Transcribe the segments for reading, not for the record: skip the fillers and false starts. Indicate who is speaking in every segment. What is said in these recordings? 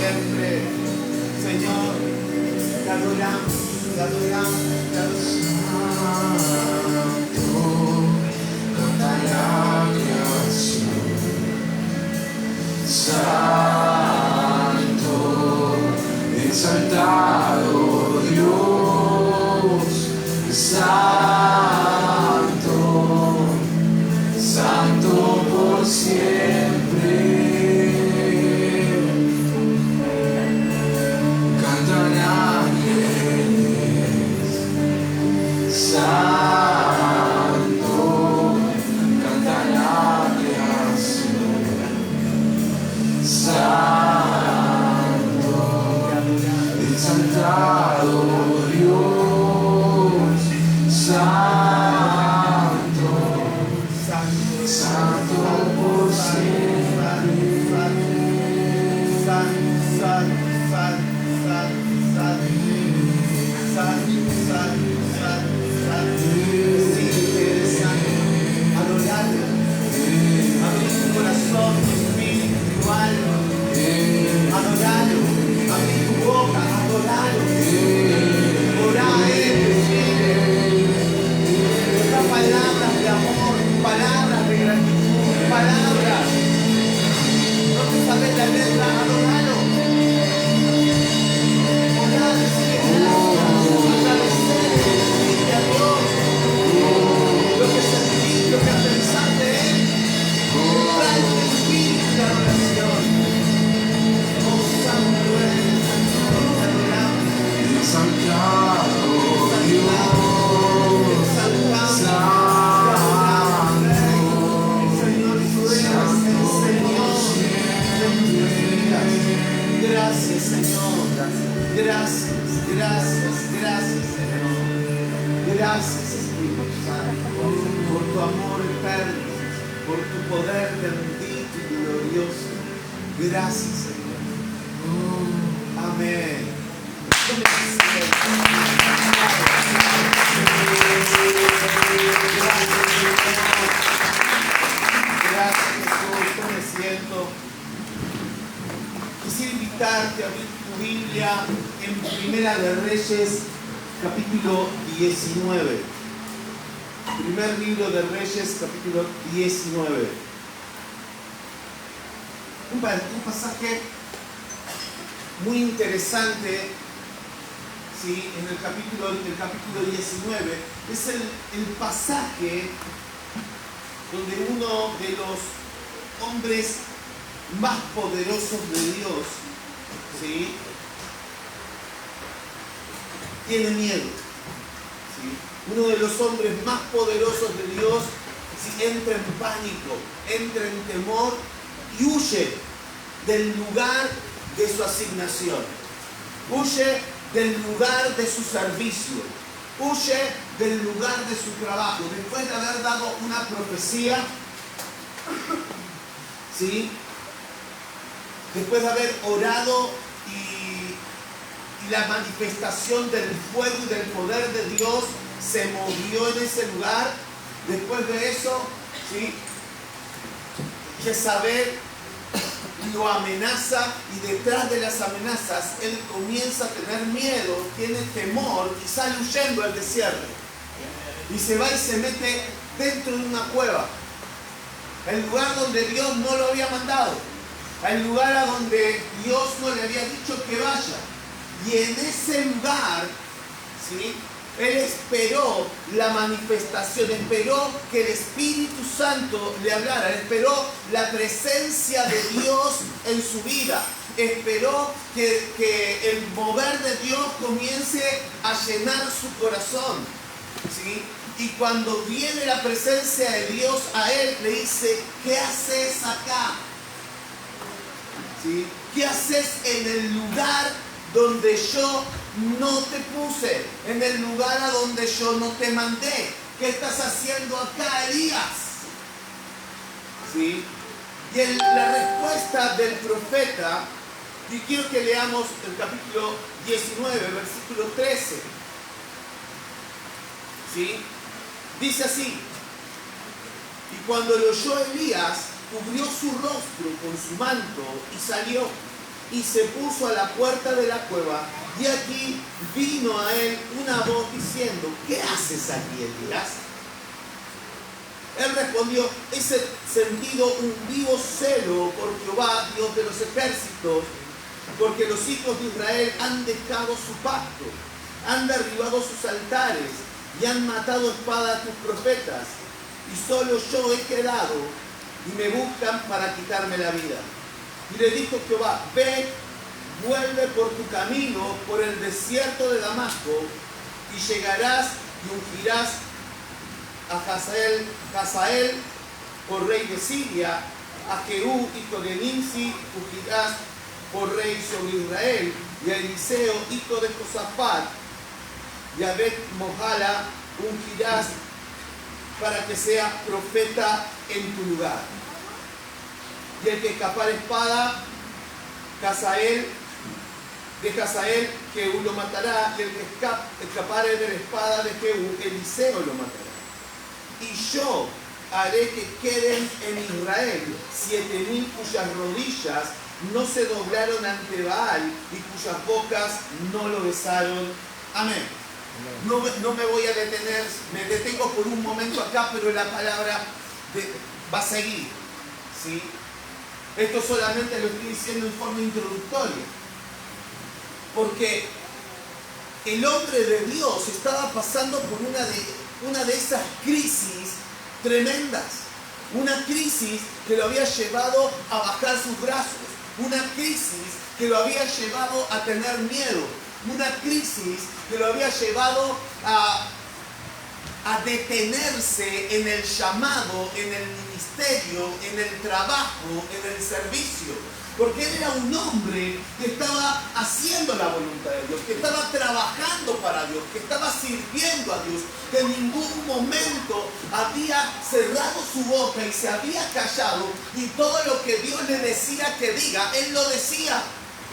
Speaker 1: siempre. Señor, te adoramos, te adoramos, te adoramos.
Speaker 2: Santo, exaltado Dios, Santo, Santo por siempre. Cantan ángeles, Santo, cantan ángeles, Santo, exaltado Dios, Santo, Santo por
Speaker 1: capítulo 19. Primer libro de Reyes, capítulo 19. Un pasaje muy interesante, ¿sí? En el capítulo 19. Es el pasaje donde uno de los hombres más poderosos de Dios, ¿sí?, tiene miedo, ¿sí? Uno de los hombres más poderosos de Dios, ¿sí?, entra en pánico, entra en temor y huye del lugar de su asignación, huye del lugar de su servicio, huye del lugar de su trabajo. Después de haber dado una profecía, ¿sí?, después de haber orado y la manifestación del fuego y del poder de Dios se movió en ese lugar. Después de eso, ¿sí?, Jezabel lo amenaza, y detrás de las amenazas él comienza a tener miedo, tiene temor y sale huyendo al desierto. Y se va y se mete dentro de una cueva, el lugar donde Dios no lo había mandado, el lugar a donde Dios no le había dicho que vaya. Y en ese lugar, ¿sí?, él esperó la manifestación, esperó que el Espíritu Santo le hablara, esperó la presencia de Dios en su vida, esperó que el mover de Dios comience a llenar su corazón, ¿sí? Y cuando viene la presencia de Dios a él, le dice: ¿qué haces acá? ¿Sí? ¿Qué haces en el lugar donde yo no te puse, en el lugar a donde yo no te mandé? ¿Qué estás haciendo acá, Elías? ¿Sí? Y la respuesta del profeta, y quiero que leamos el capítulo 19, versículo 13. ¿Sí? Dice así: y cuando lo oyó Elías, cubrió su rostro con su manto y salió, y se puso a la puerta de la cueva. Y aquí vino a él una voz diciendo: ¿qué haces aquí, Elías? Él respondió: he sentido un vivo celo por Jehová, Dios de los ejércitos, porque los hijos de Israel han dejado su pacto, han derribado sus altares y han matado a espada a tus profetas, y solo yo he quedado, y me buscan para quitarme la vida. Y le dijo Jehová: ve, vuelve por tu camino por el desierto de Damasco, y llegarás y ungirás a Hazael por rey de Siria, a Jehú hijo de Nimsi ungirás por rey sobre Israel, y a Eliseo hijo de Josafat y a Bet-Mohala ungirás para que sea profeta en tu lugar. Y el que escapar espada de Hazael, Jehú lo matará, y el que escapare de la espada de Jehú, Eliseo lo matará. Y yo haré que queden en Israel 7,000 cuyas rodillas no se doblaron ante Baal y cuyas bocas no lo besaron. Amén. No me voy a detener, me detengo por un momento acá, pero la palabra va a seguir, ¿sí? Esto solamente lo estoy diciendo en forma introductoria, porque el hombre de Dios estaba pasando por una de esas crisis tremendas, una crisis que lo había llevado a bajar sus brazos, una crisis que lo había llevado a tener miedo, una crisis que lo había llevado a detenerse en el llamado, en el ministerio, en el trabajo, en el servicio. Porque él era un hombre que estaba haciendo la voluntad de Dios, que estaba trabajando para Dios, que estaba sirviendo a Dios, que en ningún momento había cerrado su boca y se había callado, y todo lo que Dios le decía que diga, él lo decía.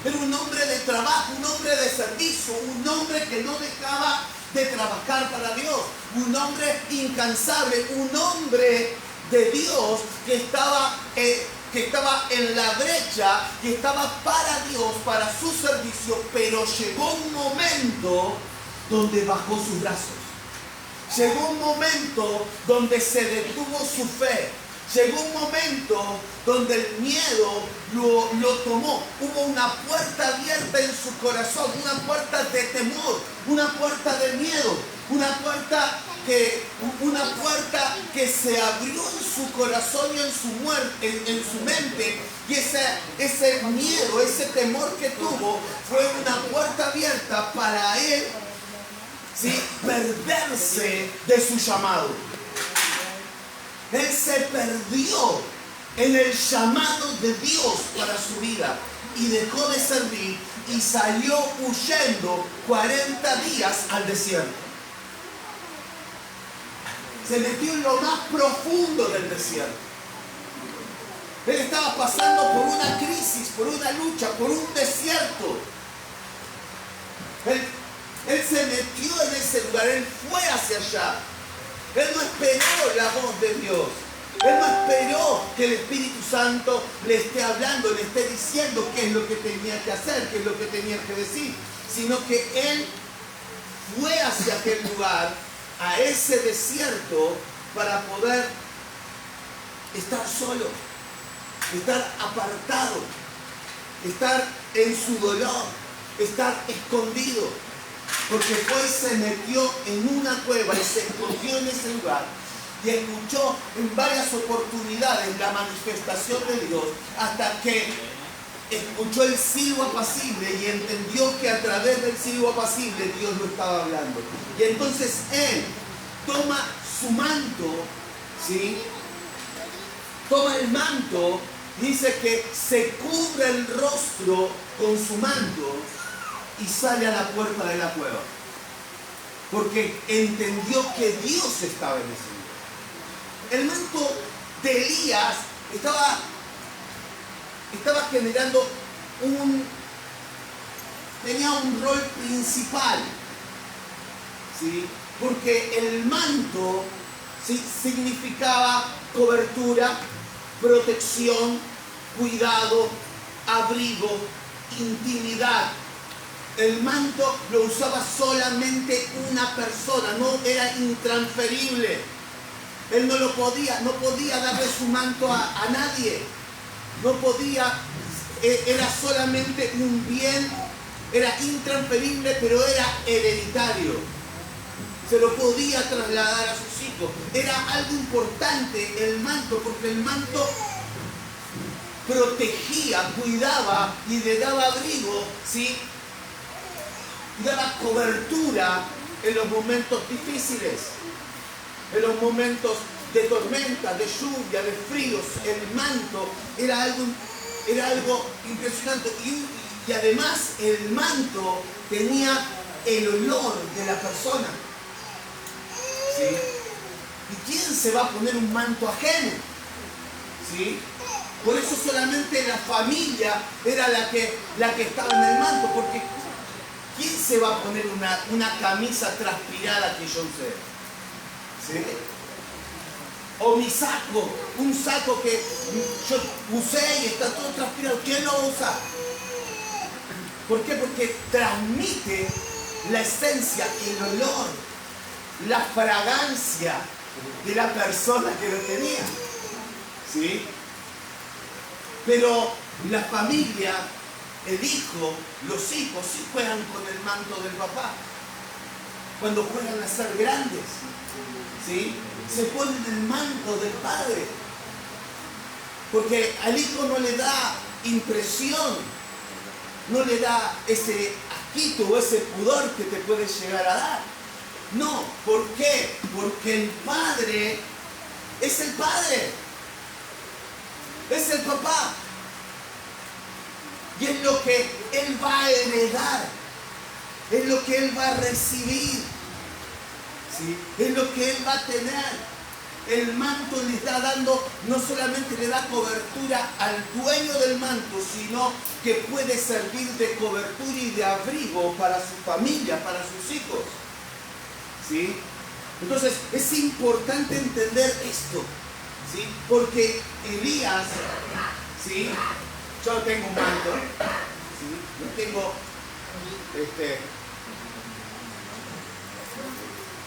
Speaker 1: Era un hombre de trabajo, un hombre de servicio, un hombre que no dejaba de trabajar para Dios, un hombre incansable, un hombre de Dios que estaba en la brecha, que estaba para Dios, para su servicio, pero llegó un momento donde bajó sus brazos. Llegó un momento donde se detuvo su fe. Llegó un momento donde el miedo lo tomó. Hubo una puerta abierta en su corazón, una puerta de temor, una puerta de miedo, una puerta que se abrió en su corazón y en su mente, y ese miedo, ese temor que tuvo fue una puerta abierta para él, ¿sí?, perderse de su llamado. Él se perdió en el llamado de Dios para su vida y dejó de servir y salió huyendo 40 días al desierto. Se metió en lo más profundo del desierto. Él estaba pasando por una crisis, por una lucha, por un desierto. Él se metió en ese lugar, él fue hacia allá. Él no esperó la voz de Dios. Él no esperó que el Espíritu Santo le esté hablando, le esté diciendo qué es lo que tenía que hacer, qué es lo que tenía que decir, sino que él fue hacia aquel lugar, a ese desierto, para poder estar solo, estar apartado, estar en su dolor, estar escondido. Porque fue y se metió en una cueva y se escondió en ese lugar y escuchó en varias oportunidades la manifestación de Dios, hasta que escuchó el silbo apacible y entendió que a través del silbo apacible Dios lo estaba hablando. Y entonces él toma su manto, ¿sí?, toma el manto, dice que se cubre el rostro con su manto y sale a la puerta de la cueva, porque entendió que Dios estaba en ese lugar. El manto de Elías estaba generando tenía un rol principal, ¿sí?, porque el manto, ¿sí?, significaba cobertura, protección, cuidado, abrigo, intimidad. El manto lo usaba solamente una persona, no era intransferible. Él no podía darle su manto a nadie. No podía, era solamente un bien, era intransferible, pero era hereditario. Se lo podía trasladar a sus hijos. Era algo importante el manto, porque el manto protegía, cuidaba y le daba abrigo, ¿sí? Daba cobertura en los momentos difíciles, en los momentos de tormenta, de lluvia, de fríos. El manto era algo impresionante. Y además el manto tenía el olor de la persona. ¿Sí? ¿Y quién se va a poner un manto ajeno? ¿Sí? Por eso solamente la familia era la que estaba en el manto, porque ¿quién se va a poner una camisa transpirada que yo usé? ¿Sí? O mi saco, un saco que yo usé y está todo transpirado. ¿Quién lo usa? ¿Por qué? Porque transmite la esencia, el olor, la fragancia de la persona que lo tenía. ¿Sí? Pero la familia, el hijo, los hijos sí juegan con el manto del papá. Cuando juegan a ser grandes, ¿sí? Se ponen el manto del padre. Porque al hijo no le da impresión, no le da ese asquito o ese pudor que te puede llegar a dar. No, ¿por qué? Porque el padre es el padre. Es el papá. Y es lo que él va a heredar. Es lo que él va a recibir. ¿Sí? Es lo que él va a tener. El manto le está dando, no solamente le da cobertura al dueño del manto, sino que puede servir de cobertura y de abrigo para su familia, para sus hijos. ¿Sí? Entonces es importante entender esto. ¿Sí? Porque Elías, ¿sí? Yo tengo un manto, ¿sí? Yo tengo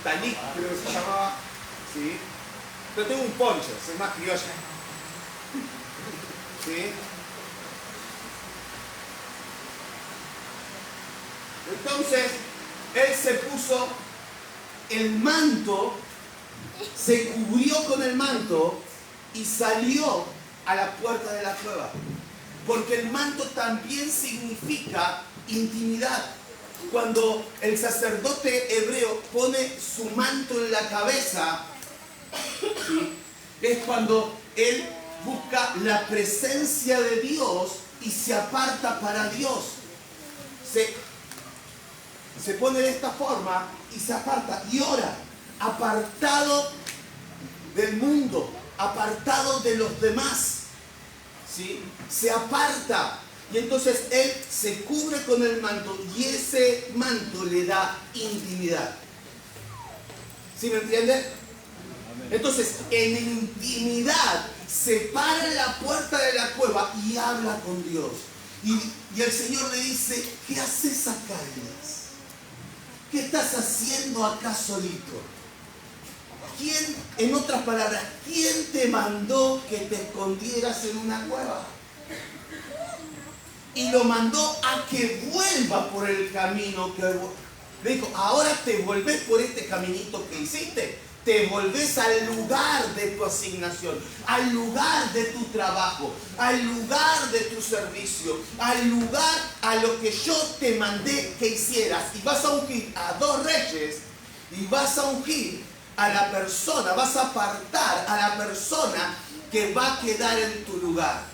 Speaker 1: talit, creo que se llamaba, ¿sí? Pero tengo un poncho, soy más criolla, ¿sí? Entonces él se puso el manto, se cubrió con el manto y salió a la puerta de la cueva. Porque el manto también significa intimidad. Cuando el sacerdote hebreo pone su manto en la cabeza, ¿sí? Es cuando él busca la presencia de Dios y se aparta para Dios. Se pone de esta forma y se aparta y ora, apartado del mundo, apartado de los demás. ¿Sí? Se aparta y entonces él se cubre con el manto y ese manto le da intimidad. ¿Sí me entienden? Entonces en intimidad se para en la puerta de la cueva y habla con Dios y el Señor le dice: ¿qué haces acá, Elías? ¿Qué estás haciendo acá solito? ¿Quién, en otras palabras, quién te mandó que te escondieras en una cueva? Y lo mandó a que vuelva por el camino que le dijo: ahora te volvés por este caminito que hiciste, te volvés al lugar de tu asignación, al lugar de tu trabajo, al lugar de tu servicio, al lugar a lo que yo te mandé que hicieras. Y vas a ungir a 2 reyes y vas a ungir a la persona, vas a apartar a la persona que va a quedar en tu lugar.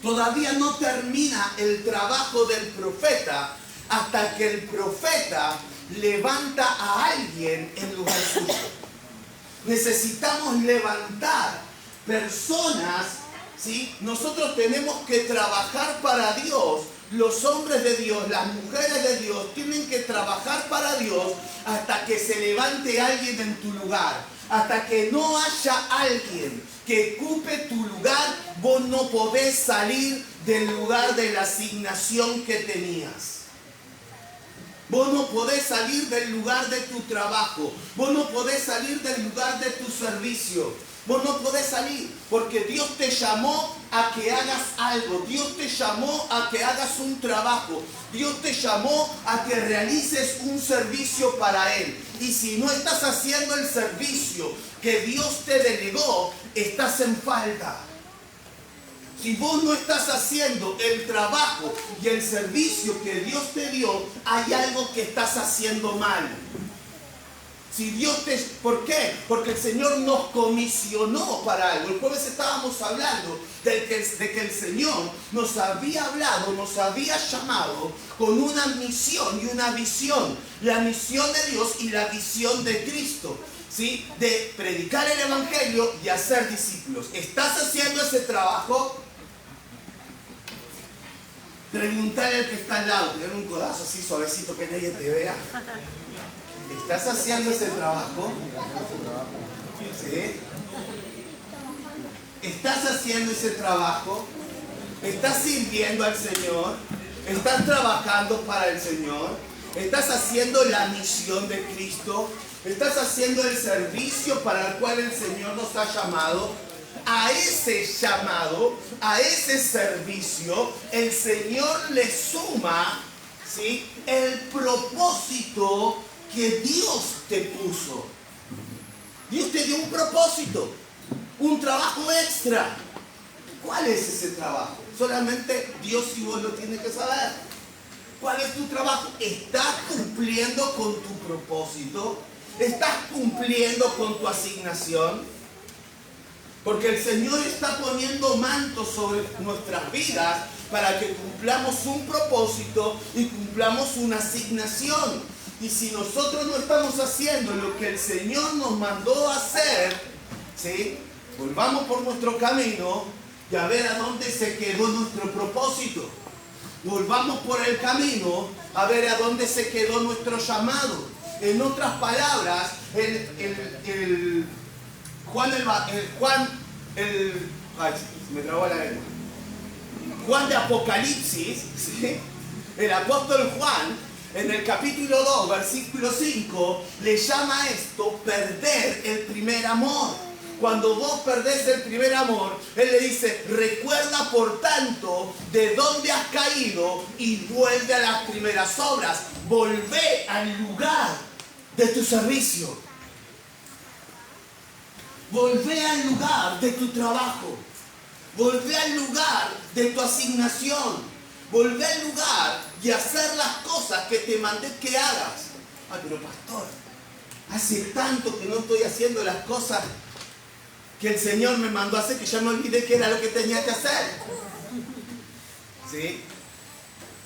Speaker 1: Todavía no termina el trabajo del profeta hasta que el profeta levanta a alguien en lugar suyo. Necesitamos levantar personas, ¿sí? Nosotros tenemos que trabajar para Dios. Los hombres de Dios, las mujeres de Dios tienen que trabajar para Dios hasta que se levante alguien en tu lugar. Hasta que no haya alguien que ocupe tu lugar, vos no podés salir del lugar de la asignación que tenías. Vos no podés salir del lugar de tu trabajo. Vos no podés salir del lugar de tu servicio. Vos no podés salir porque Dios te llamó a que hagas algo. Dios te llamó a que hagas un trabajo. Dios te llamó a que realices un servicio para Él. Y si no estás haciendo el servicio que Dios te delegó, estás en falta. Si vos no estás haciendo el trabajo y el servicio que Dios te dio, hay algo que estás haciendo mal. Si Dios te... ¿Por qué? Porque el Señor nos comisionó para algo. El jueves estábamos hablando de que el Señor nos había hablado, nos había llamado con una misión y una visión. La misión de Dios y la visión de Cristo, ¿sí? De predicar el Evangelio y hacer discípulos. ¿Estás haciendo ese trabajo? Preguntarle al que está al lado, tener un codazo así suavecito que nadie te vea. ¿Estás haciendo ese trabajo? ¿Sí? ¿Estás haciendo ese trabajo? ¿Estás sirviendo al Señor? ¿Estás trabajando para el Señor? ¿Estás haciendo la misión de Cristo? ¿Estás haciendo el servicio para el cual el Señor nos ha llamado? A ese llamado, a ese servicio, el Señor le suma, ¿sí?, el propósito que Dios te puso. Dios te dio un propósito, un trabajo extra. ¿Cuál es ese trabajo? Solamente Dios y vos lo tienes que saber. ¿Cuál es tu trabajo? ¿Estás cumpliendo con tu propósito? ¿Estás cumpliendo con tu asignación? Porque el Señor está poniendo mantos sobre nuestras vidas para que cumplamos un propósito y cumplamos una asignación. Y si nosotros no estamos haciendo lo que el Señor nos mandó a hacer, ¿sí?, volvamos por nuestro camino y a ver a dónde se quedó nuestro propósito. Volvamos por el camino a ver a dónde se quedó nuestro llamado. En otras palabras, Juan de Apocalipsis, ¿sí?, el apóstol Juan, en el capítulo 2, versículo 5, le llama a esto perder el primer amor. Cuando vos perdés el primer amor, Él le dice, recuerda por tanto de dónde has caído y vuelve a las primeras obras. Volvé al lugar de tu servicio. Volvé al lugar de tu trabajo. Volvé al lugar de tu asignación. Volvé al lugar y hacer las cosas que te mandé que hagas. Ay, pero pastor, hace tanto que no estoy haciendo las cosas que el Señor me mandó a hacer que ya me olvidé que era lo que tenía que hacer. ¿Sí?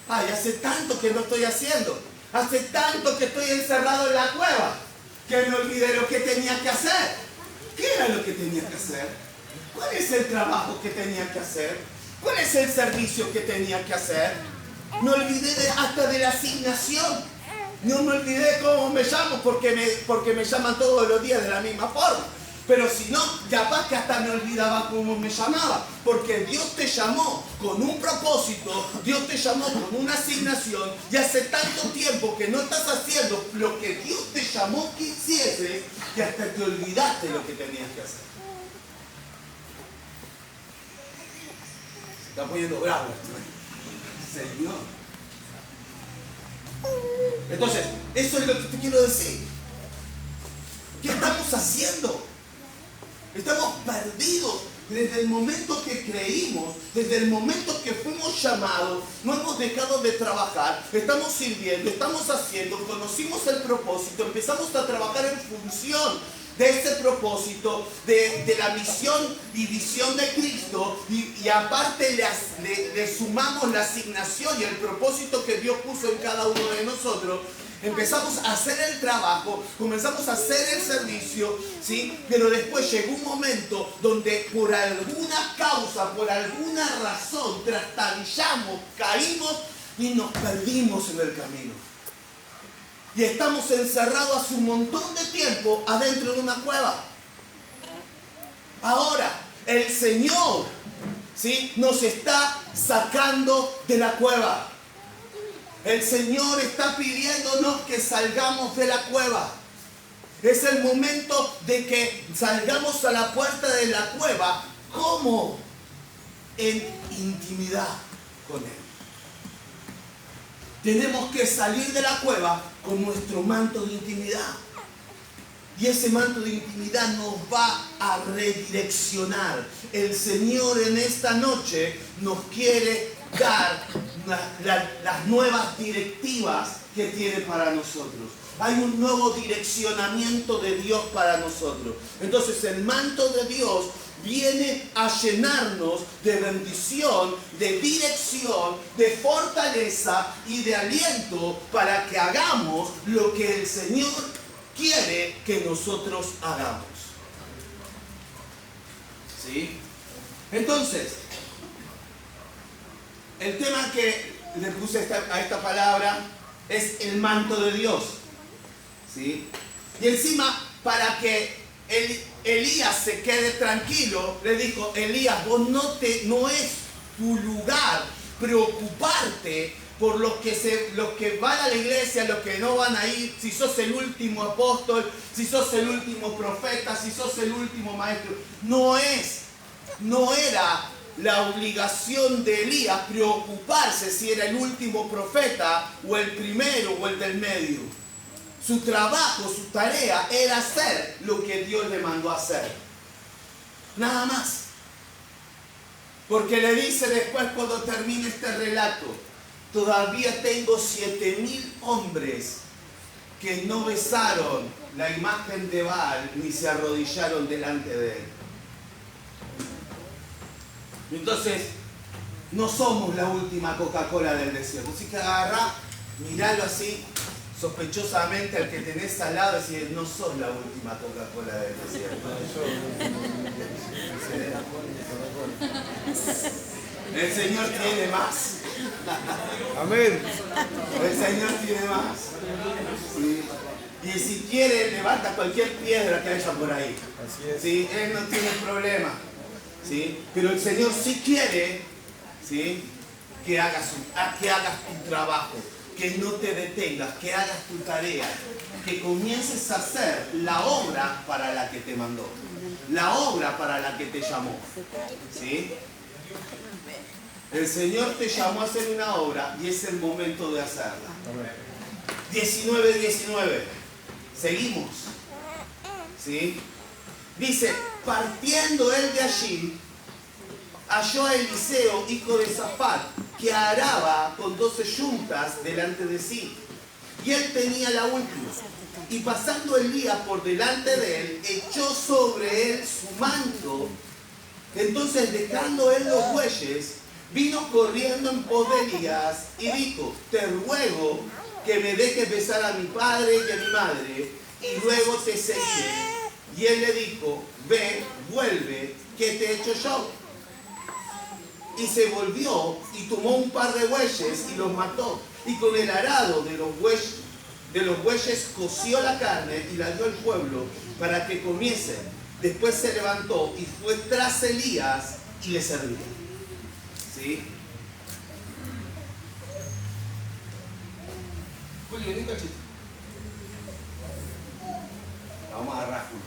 Speaker 1: Ay, hace tanto que no estoy haciendo. Hace tanto que estoy encerrado en la cueva que me olvidé lo que tenía que hacer. ¿Qué era lo que tenía que hacer? ¿Cuál es el trabajo que tenía que hacer? ¿Cuál es el servicio que tenía que hacer? Me olvidé hasta de la asignación. No me olvidé de cómo me llamo porque me llaman todos los días de la misma forma. Pero si no, capaz que hasta me olvidaba cómo me llamaba. Porque Dios te llamó con un propósito, Dios te llamó con una asignación. Y hace tanto tiempo que no estás haciendo lo que Dios te llamó que hicieses, que hasta te olvidaste lo que tenías que hacer. Se está poniendo bravo esto, Señor. Entonces, eso es lo que te quiero decir. ¿Qué estamos haciendo? Estamos perdidos desde el momento que creímos, desde el momento que fuimos llamados, no hemos dejado de trabajar, estamos sirviendo, estamos haciendo, conocimos el propósito, empezamos a trabajar en función de ese propósito, de la misión y visión de Cristo, y aparte le sumamos la asignación y el propósito que Dios puso en cada uno de nosotros. Empezamos a hacer el trabajo, comenzamos a hacer el servicio, ¿sí? Pero después llegó un momento donde por alguna causa, por alguna razón, trastabillamos, caímos y nos perdimos en el camino. Y estamos encerrados hace un montón de tiempo adentro de una cueva. Ahora, el Señor, ¿sí?, nos está sacando de la cueva. El Señor está pidiéndonos que salgamos de la cueva. Es el momento de que salgamos a la puerta de la cueva. ¿Cómo? En intimidad con Él. Tenemos que salir de la cueva con nuestro manto de intimidad. Y ese manto de intimidad nos va a redireccionar. El Señor en esta noche nos quiere dar las nuevas directivas que tiene para nosotros. Hay un nuevo direccionamiento de Dios para nosotros. Entonces el manto de Dios viene a llenarnos de bendición, de dirección, de fortaleza y de aliento para que hagamos lo que el Señor quiere que nosotros hagamos. ¿Sí? Entonces, el tema que le puse a esta palabra es el manto de Dios. ¿Sí? Y encima, para que Elías se quede tranquilo, le dijo: Elías, vos no es tu lugar preocuparte por los que van a la iglesia, los que no van a ir, si sos el último apóstol, si sos el último profeta, si sos el último maestro. No era la obligación de Elías preocuparse si era el último profeta o el primero o el del medio. Su trabajo, su tarea era hacer lo que Dios le mandó a hacer. Nada más. Porque le dice después, cuando termine este relato: todavía tengo 7,000 hombres que no besaron la imagen de Baal ni se arrodillaron delante de él. Entonces, no somos la última Coca-Cola del desierto. Así que agarrá, miralo así, sospechosamente al que tenés al lado, y decir: no sos la última Coca-Cola del desierto. El Señor tiene más.
Speaker 2: Amén.
Speaker 1: El Señor tiene más. ¿Sí? Y si quiere, levanta cualquier piedra que haya por ahí.
Speaker 2: Así es.
Speaker 1: ¿Sí? Él no tiene problema. ¿Sí? Pero el Señor sí quiere, ¿sí?, que hagas tu trabajo, que no te detengas, que hagas tu tarea, que comiences a hacer la obra para la que te mandó, la obra para la que te llamó. ¿Sí? El Señor te llamó a hacer una obra y es el momento de hacerla. 19:19. Seguimos. ¿Sí? Dice: partiendo él de allí, halló a Eliseo, hijo de Safat, que araba con 12 yuntas delante de sí. Y él tenía la última. Y pasando Elías por delante de él, echó sobre él su manto. Entonces, dejando él los bueyes, vino corriendo en pos de Elías y dijo: te ruego que me dejes besar a mi padre y a mi madre, y luego te seguiré. Y él le dijo: ve, vuelve, ¿qué te he hecho yo? Y se volvió y tomó un par de bueyes y los mató. Y con el arado de los bueyes coció la carne y la dio al pueblo para que comiesen. Después se levantó y fue tras Elías y le servía. ¿Sí? Julio, vení un cachito. Vamos a agarrar, Julio.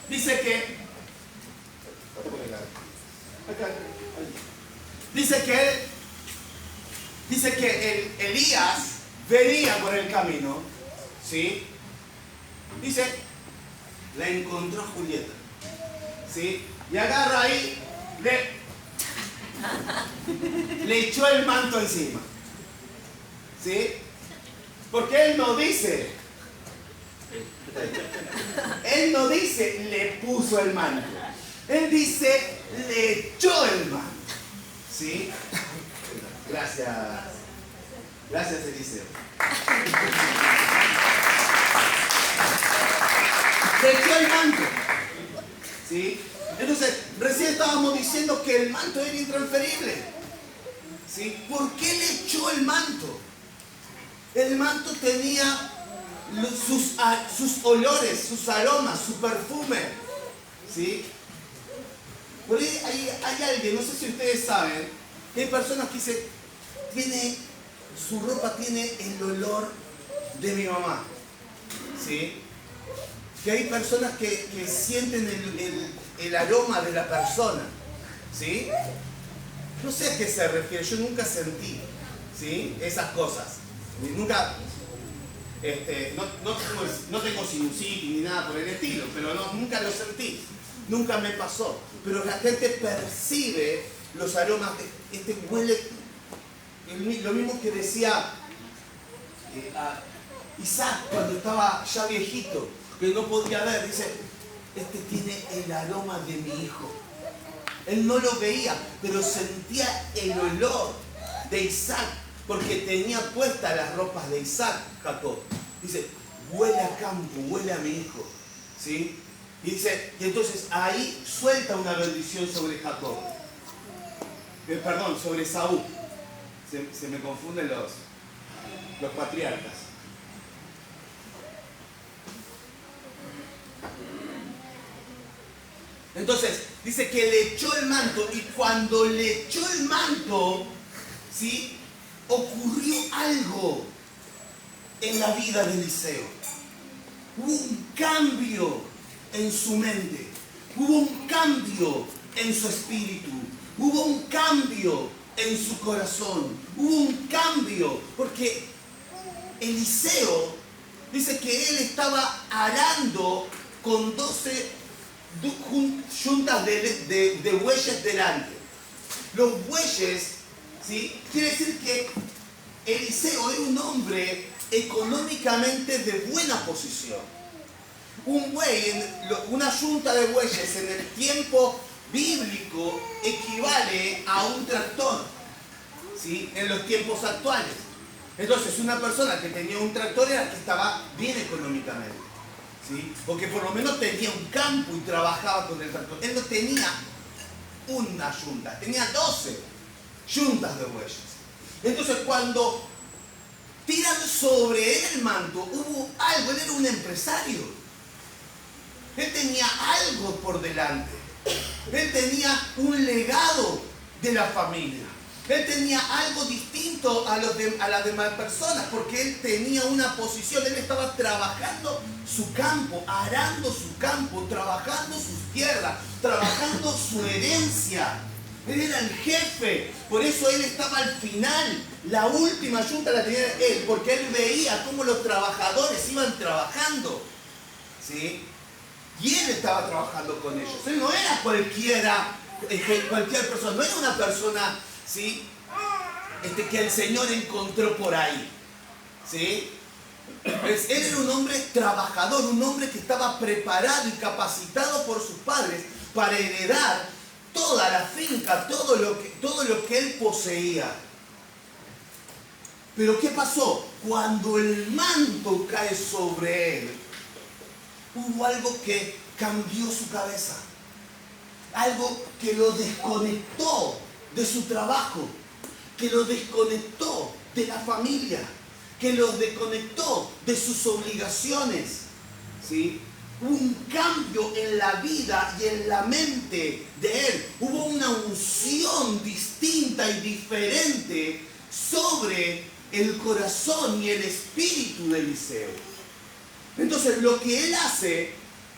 Speaker 1: Dice que Elías venía por el camino, ¿sí? Dice, la encontró a Julieta, ¿sí? Y agarra ahí, le echó el manto encima, ¿sí? Porque él no dice, le puso el manto. Él dice, le echó el manto. ¿Sí? Gracias. Gracias, Eliseo. Le echó el manto. ¿Sí? Entonces, recién estábamos diciendo que el manto era intransferible. ¿Sí? ¿Por qué le echó el manto? El manto tenía sus olores, sus aromas, su perfume. ¿Sí? Por ahí hay alguien, no sé si ustedes saben, que hay personas que dicen, su ropa tiene el olor de mi mamá. ¿Sí? Que hay personas que sienten el aroma de la persona. ¿Sí? No sé a qué se refiere, yo nunca sentí, ¿sí?, esas cosas. Nunca, no tengo sinusitis ni nada por el estilo, pero nunca lo sentí, nunca me pasó. Pero la gente percibe los aromas, huele, lo mismo que decía Isaac cuando estaba ya viejito, que no podía ver, dice, tiene el aroma de mi hijo. Él no lo veía, pero sentía el olor de Isaac, porque tenía puestas las ropas de Isaac, Jacob. Dice, huele a campo, huele a mi hijo. ¿Sí? Y dice, y entonces ahí suelta una bendición sobre Jacob. Perdón, sobre Saúl. Se me confunden los patriarcas. Entonces, dice que le echó el manto, y cuando le echó el manto, ¿sí?, ocurrió algo en la vida de Eliseo. Hubo un cambio en su mente, hubo un cambio en su espíritu, hubo un cambio en su corazón, hubo un cambio, porque Eliseo dice que él estaba arando con 12 juntas de bueyes delante. Los bueyes, ¿sí?, quiere decir que Eliseo era un hombre económicamente de buena posición. Un buey, una yunta de bueyes en el tiempo bíblico equivale a un tractor, ¿sí?, en los tiempos actuales. Entonces, una persona que tenía un tractor era que estaba bien económicamente. ¿Sí? Porque por lo menos tenía un campo y trabajaba con el tractor. Él no tenía una yunta, tenía 12 yuntas de bueyes. Entonces cuando tiran sobre él el manto, hubo algo, él era un empresario. Él tenía algo por delante. Él tenía un legado de la familia. Él tenía algo distinto a las demás personas, porque él tenía una posición, él estaba trabajando su campo, arando su campo, trabajando sus tierras, trabajando su herencia. Él era el jefe, por eso él estaba al final. La última yunta la tenía él, porque él veía cómo los trabajadores iban trabajando, ¿sí? Y él estaba trabajando con ellos. Él no era cualquier persona, no era una persona, ¿sí?, que el Señor encontró por ahí, ¿sí? Él era un hombre trabajador, un hombre que estaba preparado y capacitado por sus padres para heredar toda la finca, todo lo que él poseía. Pero ¿qué pasó? Cuando el manto cae sobre él, hubo algo que cambió su cabeza, algo que lo desconectó de su trabajo, que lo desconectó de la familia, que lo desconectó de sus obligaciones, ¿sí? Hubo un cambio en la vida y en la mente de él. Hubo una unción distinta y diferente sobre el corazón y el espíritu de Eliseo. Entonces lo que él hace,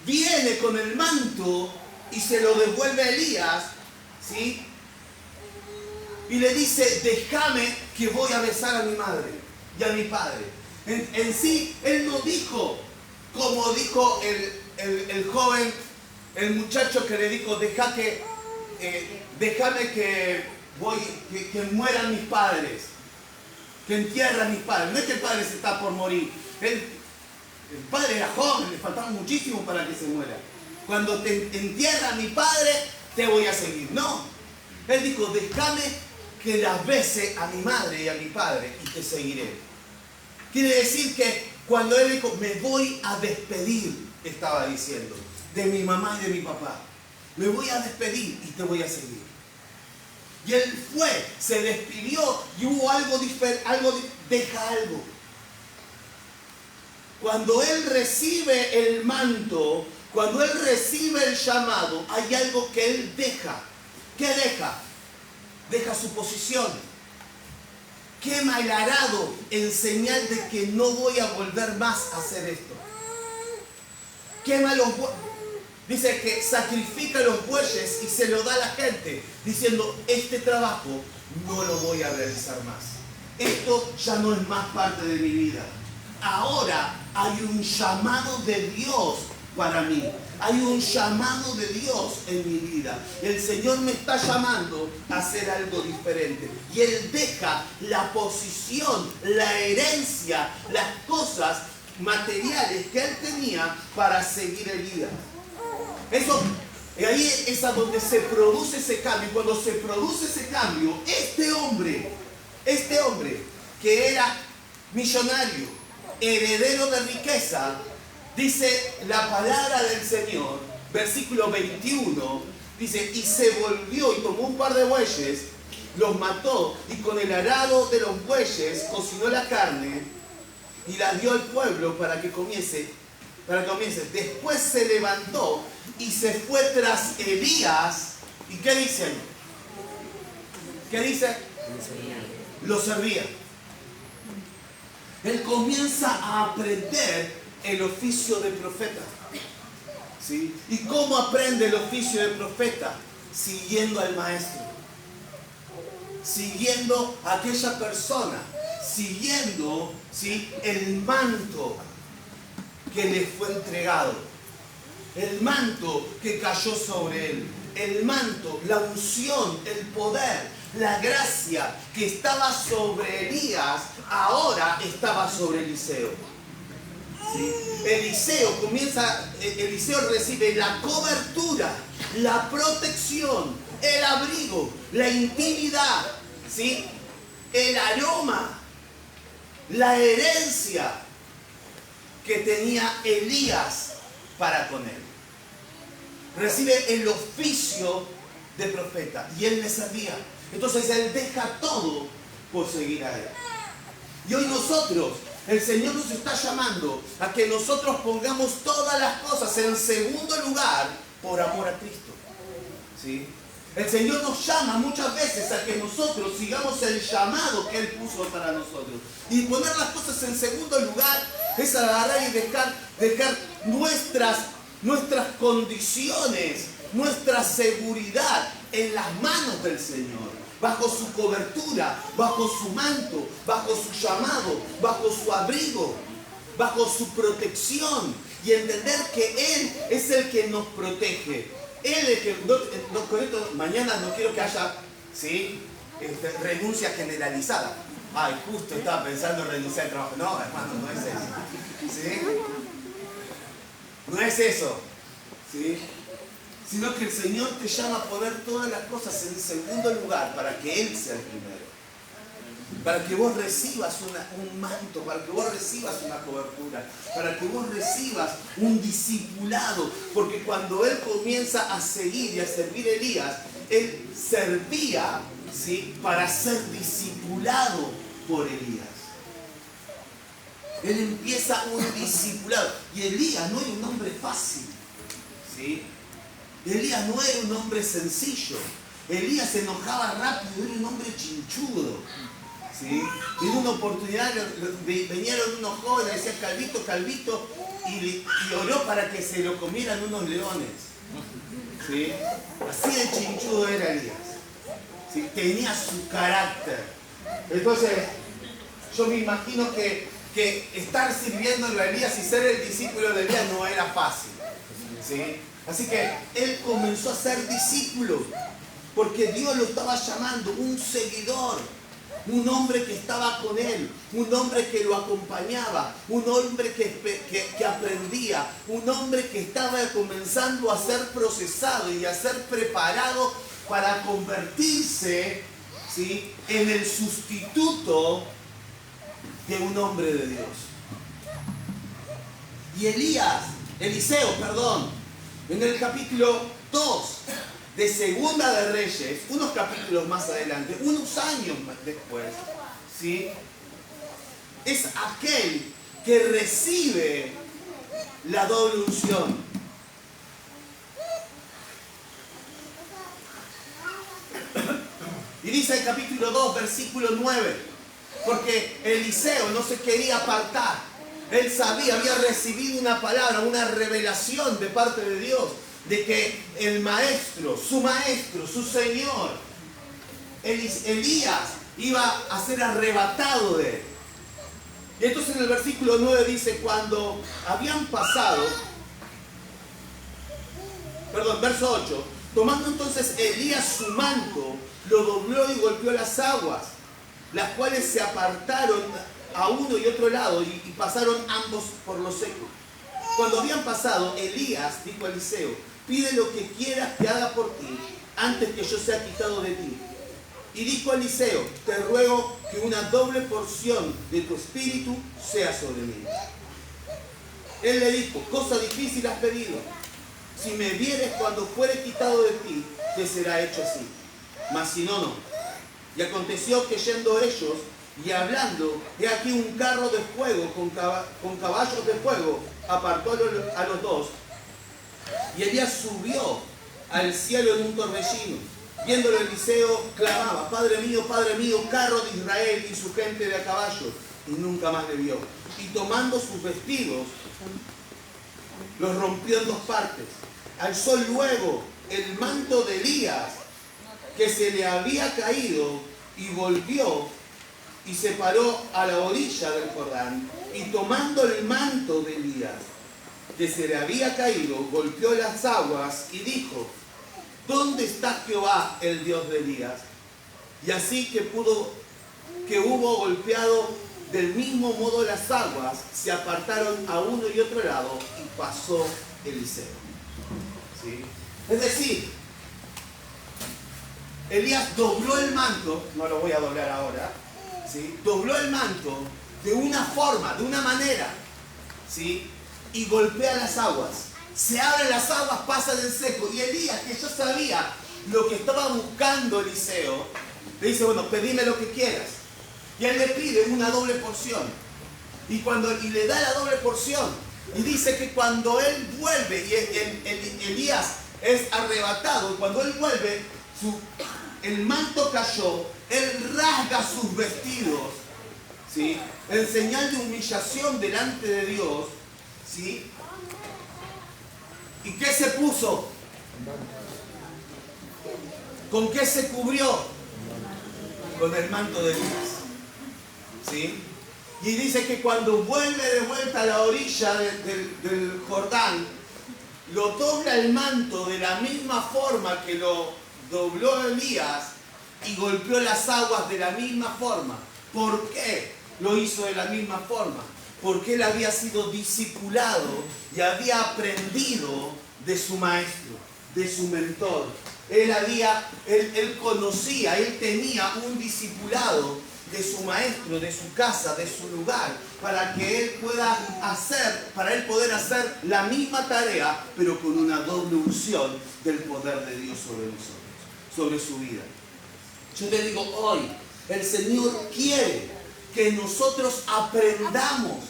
Speaker 1: viene con el manto y se lo devuelve a Elías, ¿sí?, y le dice, déjame que voy a besar a mi madre y a mi padre. En sí, él no dijo, como dijo el joven, el muchacho que le dijo, déjame que mueran mis padres, que entierran mis padres. No es que el padre se está por morir. El padre era joven, le faltaba muchísimo para que se muera. Cuando te entierra mi padre, te voy a seguir. No. Él dijo, déjame que las bese a mi madre y a mi padre y te seguiré. Quiere decir que cuando él dijo, me voy a despedir, estaba diciendo, de mi mamá y de mi papá. Me voy a despedir y te voy a seguir. Y él se despidió y hubo algo diferente, deja algo. Cuando él recibe el manto, Cuando él recibe el llamado, hay algo que él deja. ¿Qué deja? Deja su posición. Quema el arado en señal de que no voy a volver más a hacer esto. Quema los bueyes. Dice que sacrifica los bueyes y se lo da a la gente, diciendo, este trabajo no lo voy a realizar más. Esto ya no es más parte de mi vida. Ahora hay un llamado de Dios para mí. Hay un llamado de Dios en mi vida. El Señor me está llamando a hacer algo diferente. Y Él deja la posición, la herencia, las cosas materiales que Él tenía para seguir Elías. Eso, ahí es a donde se produce ese cambio. Cuando se produce ese cambio, este hombre que era millonario, heredero de riqueza, dice la palabra del Señor, versículo 21, dice, y se volvió y tomó un par de bueyes, los mató y con el arado de los bueyes cocinó la carne y la dio al pueblo para que comiese. Después se levantó y se fue tras Elías. ¿Y qué dice ahí? ¿Qué dice? Lo servía. Él comienza a aprender el oficio de profeta. ¿Sí? ¿Y cómo aprende el oficio de profeta? Siguiendo al maestro. Siguiendo a aquella persona. Siguiendo, ¿sí?, el manto que le fue entregado. El manto que cayó sobre él. El manto, la unción, el poder, la gracia que estaba sobre Elías, ahora estaba sobre Eliseo. ¿Sí? Eliseo recibe la cobertura, la protección, el abrigo, la intimidad, ¿sí?, el aroma, la herencia que tenía Elías para con él. Recibe el oficio de profeta y él le servía. Entonces él deja todo por seguir a él. Y hoy nosotros, el Señor nos está llamando a que nosotros pongamos todas las cosas en segundo lugar por amor a Cristo. ¿Sí? El Señor nos llama muchas veces a que nosotros sigamos el llamado que Él puso para nosotros. Y poner las cosas en segundo lugar es agarrar y dejar nuestras condiciones, nuestra seguridad en las manos del Señor. Bajo su cobertura, bajo su manto, bajo su llamado, bajo su abrigo, bajo su protección. Y entender que Él es el que nos protege. Él es el que, con esto, mañana no quiero que haya, ¿sí?, renuncia generalizada. Ay, justo estaba pensando en renunciar al trabajo. No, hermano, no es eso. ¿Sí? No es eso. ¿Sí? Sino que el Señor te llama a poner todas las cosas en segundo lugar para que Él sea el primero. Para que vos recibas un manto, para que vos recibas una cobertura, para que vos recibas un discipulado. Porque cuando él comienza a seguir y a servir a Elías, él servía, ¿sí?, para ser discipulado por Elías. Él empieza un discipulado. Y Elías no era un hombre fácil, ¿sí? Elías no era un hombre sencillo. Elías se enojaba rápido, era un hombre chinchudo. ¿Sí? En una oportunidad vinieron unos jóvenes, decían Calvito, Calvito, y oró para que se lo comieran unos leones. ¿Sí? Así de chinchudo era Elías. ¿Sí? Tenía su carácter. Entonces, yo me imagino que estar sirviéndolo a Elías y ser el discípulo de Elías no era fácil. ¿Sí? Así que él comenzó a ser discípulo, porque Dios lo estaba llamando, un seguidor. Un hombre que estaba con él, un hombre que lo acompañaba, un hombre que aprendía, un hombre que estaba comenzando a ser procesado y a ser preparado para convertirse, ¿sí?, en el sustituto de un hombre de Dios. Y Eliseo, en el capítulo 2 de Segunda de Reyes, unos capítulos más adelante, unos años después, ¿sí?, es aquel que recibe la doble unción. Y dice el capítulo 2, versículo 9, porque Eliseo no se quería apartar. Él sabía, había recibido una palabra, una revelación de parte de Dios, de que el maestro, su Señor, Elías, iba a ser arrebatado de él. Y entonces en el versículo 9 dice, cuando habían pasado, verso 8, tomando entonces Elías su manto, lo dobló y golpeó las aguas, las cuales se apartaron a uno y otro lado y pasaron ambos por lo seco. Cuando habían pasado, Elías dijo a Eliseo, pide lo que quieras que haga por ti, antes que yo sea quitado de ti. Y dijo a Eliseo, te ruego que una doble porción de tu espíritu sea sobre mí. Él le dijo, cosa difícil has pedido. Si me vieres cuando fuere quitado de ti, te será hecho así. Mas si no, no. Y aconteció que yendo ellos y hablando, he aquí un carro de fuego con caballos de fuego apartó a los dos. Y Elías subió al cielo en un torbellino. Viéndolo Eliseo clamaba, Padre mío, carro de Israel y su gente de a caballo. Y nunca más le vio. Y tomando sus vestidos, los rompió en dos partes. Alzó luego el manto de Elías, que se le había caído, y volvió y se paró a la orilla del Jordán. Y tomando el manto de Elías, que se le había caído, golpeó las aguas y dijo, ¿dónde está Jehová, el Dios de Elías? Y así que hubo golpeado del mismo modo las aguas, se apartaron a uno y otro lado y pasó Eliseo. ¿Sí? Es decir, Elías dobló el manto, no lo voy a doblar ahora, ¿sí? Dobló el manto de una forma, de una manera, ¿sí? Y golpea las aguas. Se abren las aguas, pasan en seco. Y Elías, que ya sabía lo que estaba buscando Eliseo, le dice, bueno, pedime lo que quieras. Y él le pide una doble porción. Y le da la doble porción. Y dice que cuando él vuelve, y Elías es arrebatado, y cuando él vuelve, el manto cayó, él rasga sus vestidos, ¿sí? En señal de humillación delante de Dios, ¿sí? ¿Y qué se puso? ¿Con qué se cubrió? Con el manto de Elías, ¿sí? Y dice que cuando vuelve de vuelta a la orilla del Jordán, lo dobla el manto de la misma forma que lo dobló Elías y golpeó las aguas de la misma forma. ¿Por qué lo hizo de la misma forma? Porque él había sido discipulado y había aprendido de su maestro, de su mentor. Él conocía, él tenía un discipulado de su maestro, de su casa, de su lugar, para que él poder hacer la misma tarea, pero con una doble unción del poder de Dios sobre nosotros, sobre su vida. Yo te digo hoy, el Señor quiere que nosotros aprendamos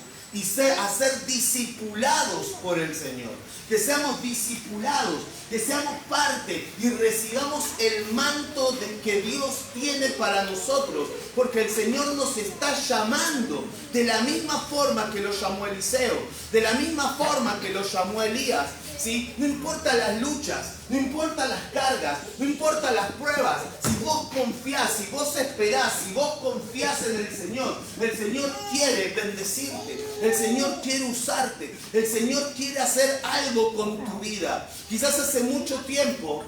Speaker 1: a ser discipulados por el Señor. Que seamos discipulados, que seamos parte y recibamos el manto que Dios tiene para nosotros. Porque el Señor nos está llamando de la misma forma que lo llamó Eliseo, de la misma forma que lo llamó Elías. ¿Sí? No importa las luchas, no importa las cargas, no importa las pruebas. Si vos confiás, si vos esperás, si vos confiás en el Señor quiere bendecirte, el Señor quiere usarte, el Señor quiere hacer algo con tu vida. Quizás hace mucho tiempo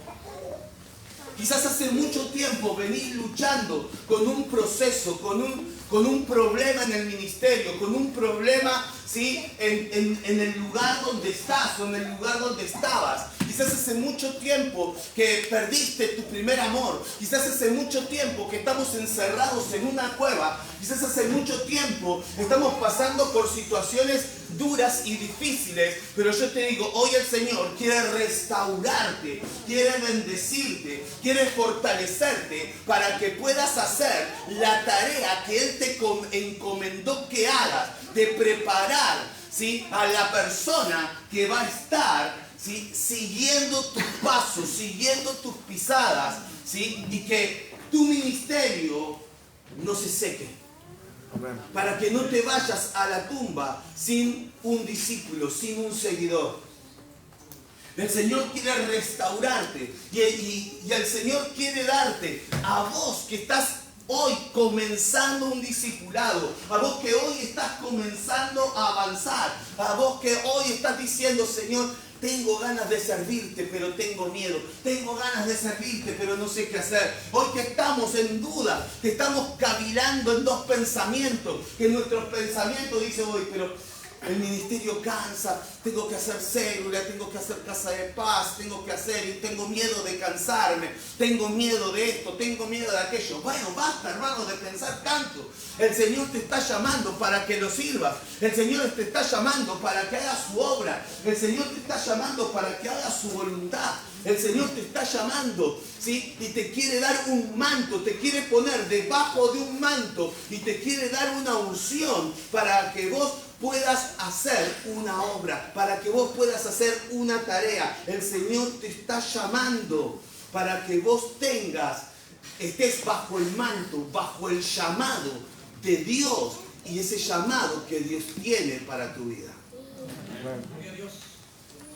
Speaker 1: venís luchando con un proceso, con un problema en el ministerio, con un problema, ¿sí? en el lugar donde estás o en el lugar donde estabas. Quizás hace mucho tiempo que perdiste tu primer amor. Quizás hace mucho tiempo que estamos encerrados en una cueva. Quizás hace mucho tiempo estamos pasando por situaciones duras y difíciles. Pero yo te digo, hoy el Señor quiere restaurarte, quiere bendecirte, quiere fortalecerte para que puedas hacer la tarea que Él te encomendó que hagas, de preparar, ¿sí? a la persona que va a estar, ¿sí? siguiendo tus pasos, siguiendo tus pisadas, ¿sí? y que tu ministerio no se seque.
Speaker 2: Amén.
Speaker 1: Para que no te vayas a la tumba sin un discípulo, sin un seguidor. El Señor quiere restaurarte y el Señor quiere darte a vos que estás hoy comenzando un discipulado, a vos que hoy estás comenzando a avanzar, a vos que hoy estás diciendo, Señor, tengo ganas de servirte, pero tengo miedo. Tengo ganas de servirte, pero no sé qué hacer. Hoy que estamos en duda, que estamos cavilando en dos pensamientos, que nuestros pensamientos dicen hoy, pero el ministerio cansa, tengo que hacer célula, tengo que hacer casa de paz, tengo que hacer y tengo miedo de cansarme, tengo miedo de esto, tengo miedo de aquello. Bueno, basta, hermano, de pensar tanto. El Señor te está llamando para que lo sirvas. El Señor te está llamando para que hagas su obra. El Señor te está llamando para que hagas su voluntad. El Señor te está llamando, ¿sí? Y te quiere dar un manto, te quiere poner debajo de un manto y te quiere dar una unción para que vos puedas hacer una obra, para que vos puedas hacer una tarea. El Señor te está llamando para que vos estés bajo el manto, bajo el llamado de Dios y ese llamado que Dios tiene para tu vida.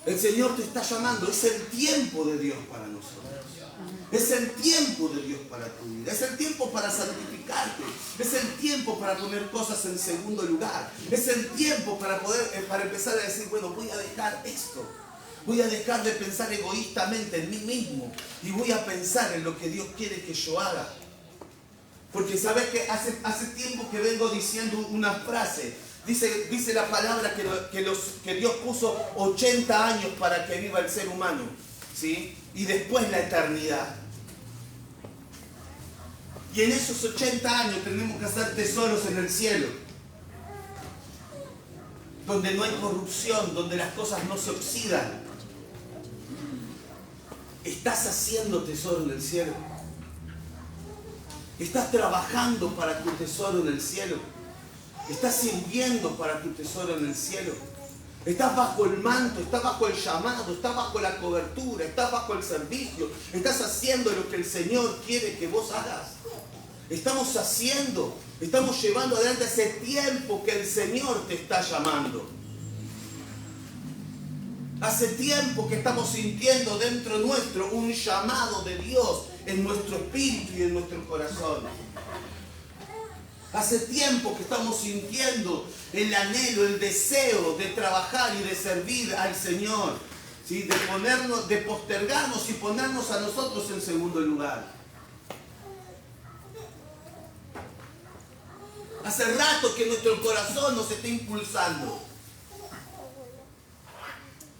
Speaker 1: El Señor te está llamando, es el tiempo de Dios para nosotros. Es el tiempo de Dios para tu vida. Es el tiempo para santificarte. Es el tiempo para poner cosas en segundo lugar. Es el tiempo para empezar a decir, bueno, voy a dejar esto. Voy a dejar de pensar egoístamente en mí mismo y voy a pensar en lo que Dios quiere que yo haga. Porque sabes que hace tiempo que vengo diciendo una frase. Dice la palabra que Dios puso 80 años para que viva el ser humano, ¿sí? Y después la eternidad. Y en esos 80 años tenemos que hacer tesoros en el cielo, donde no hay corrupción, donde las cosas no se oxidan. ¿Estás haciendo tesoro en el cielo? ¿Estás trabajando para tu tesoro en el cielo? ¿Estás sirviendo para tu tesoro en el cielo? Estás bajo el manto, estás bajo el llamado, estás bajo la cobertura, estás bajo el servicio, estás haciendo lo que el Señor quiere que vos hagas. Estamos llevando adelante ese tiempo que el Señor te está llamando. Hace tiempo que estamos sintiendo dentro nuestro un llamado de Dios en nuestro espíritu y en nuestro corazón. Hace tiempo que estamos sintiendo el anhelo, el deseo de trabajar y de servir al Señor, ¿sí? De postergarnos y ponernos a nosotros en segundo lugar. Hace rato que nuestro corazón nos está impulsando.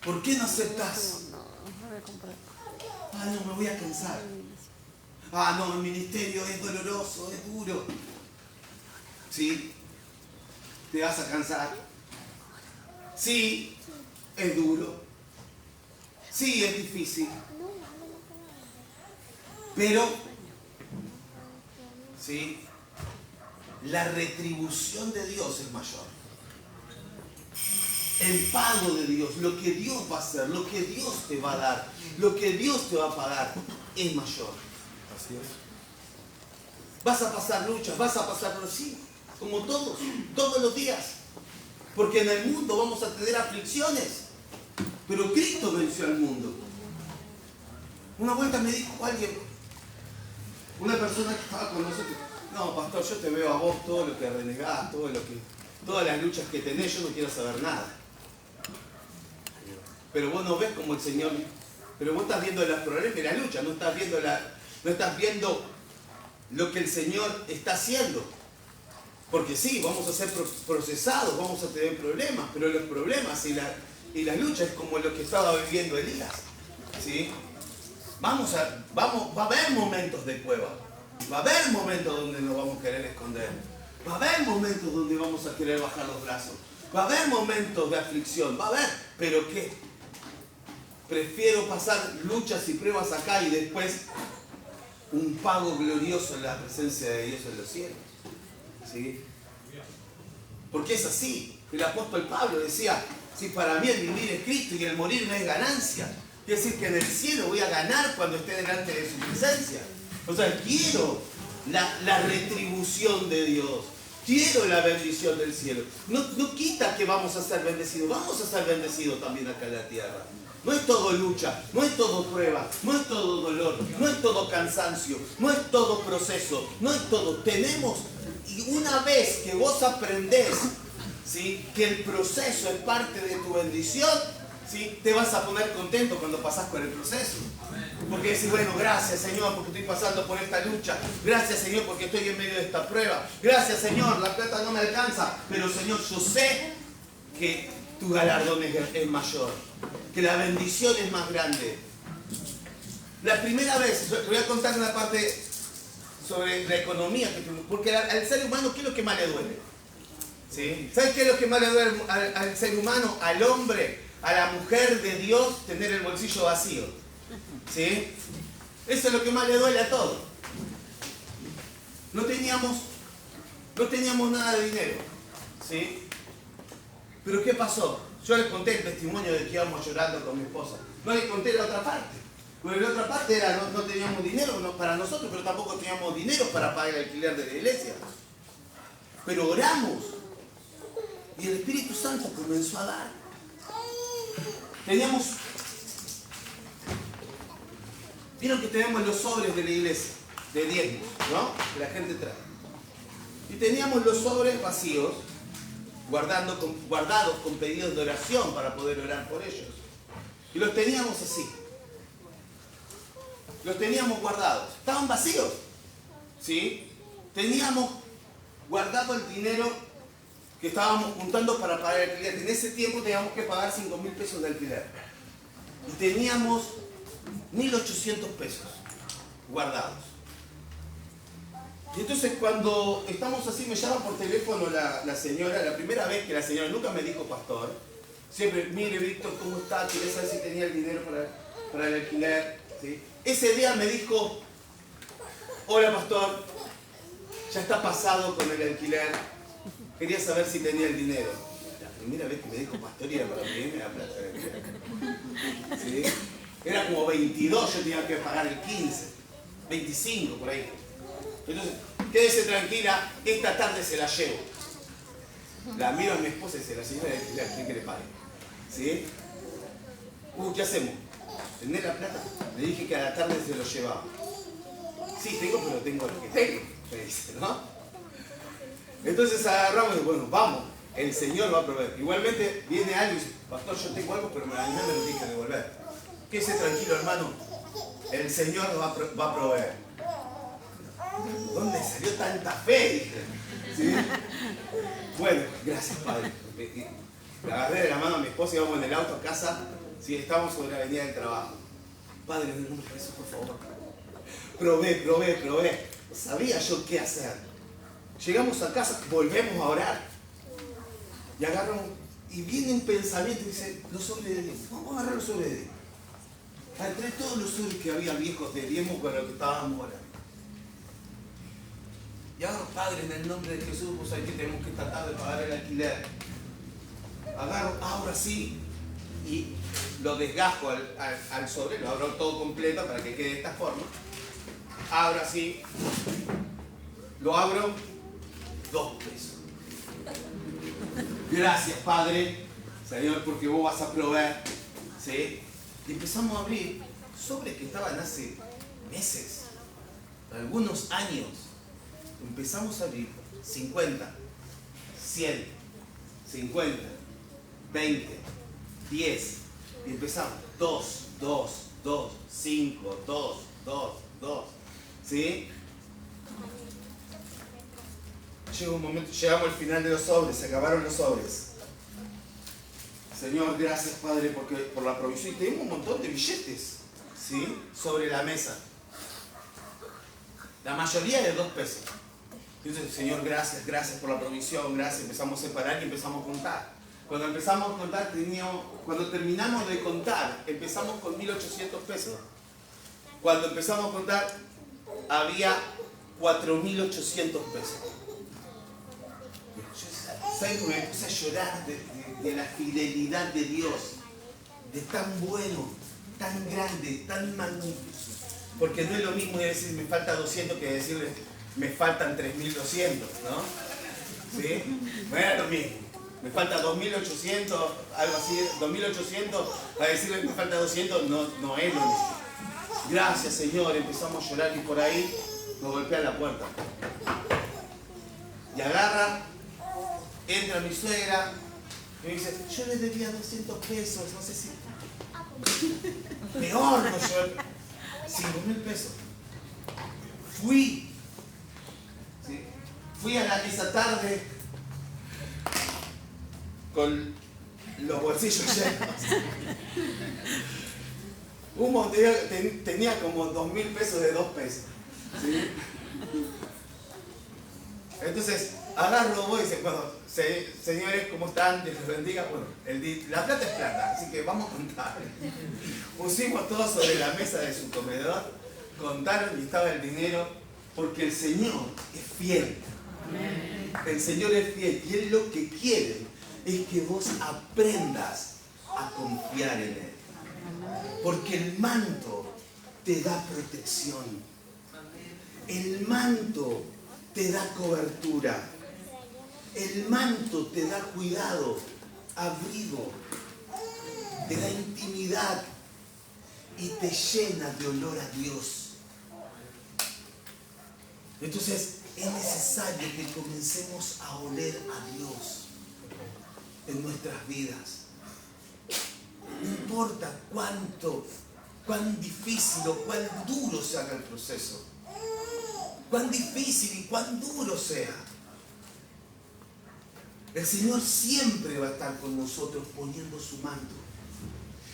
Speaker 1: ¿Por qué no aceptás? Ah, no, me voy a cansar. Ah, no, el ministerio es doloroso, es duro. Sí, te vas a cansar. Sí, es duro. Sí, es difícil. Pero, sí, la retribución de Dios es mayor. El pago de Dios, lo que Dios va a hacer, lo que Dios te va a dar, lo que Dios te va a pagar, es mayor.
Speaker 2: Así es.
Speaker 1: Vas a pasar luchas, vas a pasar sí, como todos los días. Porque en el mundo vamos a tener aflicciones. Pero Cristo venció al mundo. Una vuelta me dijo alguien, una persona que estaba con nosotros, no, pastor, yo te veo a vos todo lo que renegás, todas las luchas que tenés, yo no quiero saber nada. Pero vos no ves como el Señor, pero vos estás viendo los problemas y la lucha, no estás viendo lo que el Señor está haciendo. Porque sí, vamos a ser procesados, vamos a tener problemas, pero los problemas y la lucha es como lo que estaba viviendo Elías, ¿sí? Va a haber momentos de prueba, va a haber momentos donde nos vamos a querer esconder, va a haber momentos donde vamos a querer bajar los brazos, va a haber momentos de aflicción, va a haber, pero ¿qué? Prefiero pasar luchas y pruebas acá y después un pago glorioso en la presencia de Dios en los cielos. ¿Sí? Porque es así. El apóstol Pablo decía, si para mí el vivir es Cristo y el morir no es ganancia. Quiere decir que en el cielo voy a ganar cuando esté delante de su presencia. O sea, quiero la retribución de Dios. Quiero la bendición del cielo. No quita que vamos a ser bendecidos. Vamos a ser bendecidos también acá en la tierra. No es todo lucha, no es todo prueba, no es todo dolor, no es todo cansancio, no es todo proceso, no es todo. Tenemos, y una vez que vos aprendés, ¿sí?, que el proceso es parte de tu bendición, ¿sí?, te vas a poner contento cuando pasás por el proceso. Porque decís, bueno, gracias Señor porque estoy pasando por esta lucha. Gracias Señor porque estoy en medio de esta prueba. Gracias Señor, la plata no me alcanza. Pero Señor, yo sé que tu galardón es mayor. Que la bendición es más grande. La primera vez, te voy a contar una parte sobre la economía. Porque al ser humano, ¿qué es lo que más le duele? ¿Sí? ¿Sabes qué es lo que más le duele al ser humano, al hombre, a la mujer de Dios? Tener el bolsillo vacío. ¿Sí? Eso es lo que más le duele a todos. No teníamos nada de dinero. ¿Sí? Pero ¿qué pasó? Yo les conté el testimonio de que íbamos llorando con mi esposa. No les conté la otra parte. Porque la otra parte era no teníamos dinero para nosotros, pero tampoco teníamos dinero para pagar el alquiler de la iglesia. Pero oramos. Y el Espíritu Santo comenzó a dar. Vieron que tenemos los sobres de la iglesia, de diezmos, ¿no? Que la gente trae. Y teníamos los sobres vacíos, guardados con pedidos de oración para poder orar por ellos. Y los teníamos así. Los teníamos guardados. Estaban vacíos. ¿Sí? Teníamos guardado el dinero que estábamos juntando para pagar el alquiler. En ese tiempo teníamos que pagar 5.000 pesos de alquiler. Y teníamos 1.800 pesos guardados. Y entonces cuando estamos así, me llama por teléfono la señora, la primera vez que la señora, nunca me dijo pastor, siempre, mire Víctor, ¿cómo está? Quería saber si tenía el dinero para el alquiler. ¿Sí? Ese día me dijo, hola pastor, ya está pasado con el alquiler, quería saber si tenía el dinero. La primera vez que me dijo pastor era para mí, me da plata de alquiler. ¿Sí? Era como 22, yo tenía que pagar el 15, 25 por ahí. Entonces, quédese tranquila, esta tarde se la llevo. La miro a mi esposa y dice, la señora de alquiler, ¿quién que le pague? ¿Sí? ¿Qué hacemos? ¿Tenés la plata? Le dije que a la tarde se lo llevaba. Sí, tengo, pero tengo lo que tengo, me dice, ¿no? Entonces agarramos y bueno, vamos, el Señor va a proveer. Igualmente viene alguien y dice, pastor, yo tengo algo, pero mañana me lo tiene que devolver. Quédese tranquilo, hermano, el Señor va a proveer. ¿Dónde salió tanta fe? Dije. ¿Sí? Bueno, gracias, Padre. Le agarré de la mano a mi esposa y íbamos en el auto a casa. Sí, estamos sobre la avenida del trabajo. Padre, en el nombre de Jesús, por favor. Probé. Sabía yo qué hacer. Llegamos a casa, volvemos a orar. Y agarramos, y viene un pensamiento y dice, los sobres de Dios. Vamos a agarrar los sobres de Dios. Entre todos los sobres que había viejos de diezmo con los que estábamos orando. Y ahora, Padre, en el nombre de Jesús, pues aquí tenemos que tratar de pagar el alquiler. Agarro, ahora sí, y lo desgajo al sobre, lo abro todo completo para que quede de esta forma. Ahora sí, lo abro, 2 pesos. Gracias, Padre, Señor, porque vos vas a proveer. ¿Sí? Y empezamos a abrir sobres que estaban hace meses, algunos años. Empezamos a abrir 50, 100, 50, 20, 10. Y empezamos 2, 5, 2. ¿Sí? Llegó un momento, llegamos al final de los sobres, se acabaron los sobres. Señor, gracias Padre por la provisión. Y tenemos un montón de billetes, ¿sí?, sobre la mesa. La mayoría de 2 pesos. Entonces, Señor, gracias por la provisión, gracias. Empezamos a separar y empezamos a contar. Cuando empezamos a contar, cuando terminamos de contar, empezamos con 1.800 pesos. Cuando empezamos a contar, había 4.800 pesos. ¿Saben cómo me puse a llorar de la fidelidad de Dios? De tan bueno, tan grande, tan magnífico. Porque no es lo mismo decir me falta 200 que decirle me faltan 3200, ¿no? ¿Sí? No era lo mismo. Me falta 2800, algo así, 2800, a decirle me falta 200, no es lo mismo. Gracias, Señor, empezamos a llorar y por ahí nos golpea la puerta. Y agarra, entra mi suegra y me dice, yo le debía 200 pesos, no sé si... Peor, no, yo... 5.000 pesos. Fui a esa tarde con los bolsillos llenos. Tenía como 2.000 pesos de 2 pesos. ¿Sí? Entonces, agarro, voy y dice, bueno, señores, ¿cómo están? Dios los bendiga. Bueno, la plata es plata, así que vamos a contar. Pusimos todo sobre la mesa de su comedor, contaron y estaba el dinero, porque el Señor es fiel. El Señor es fiel y Él lo que quiere es que vos aprendas a confiar en Él. Porque el manto te da protección. El manto te da cobertura. El manto te da cuidado, abrigo, te da intimidad y te llena de olor a Dios. Entonces es necesario que comencemos a oler a Dios en nuestras vidas. No importa cuán difícil o cuán duro se haga el proceso, cuán difícil y cuán duro sea. El Señor siempre va a estar con nosotros poniendo su manto.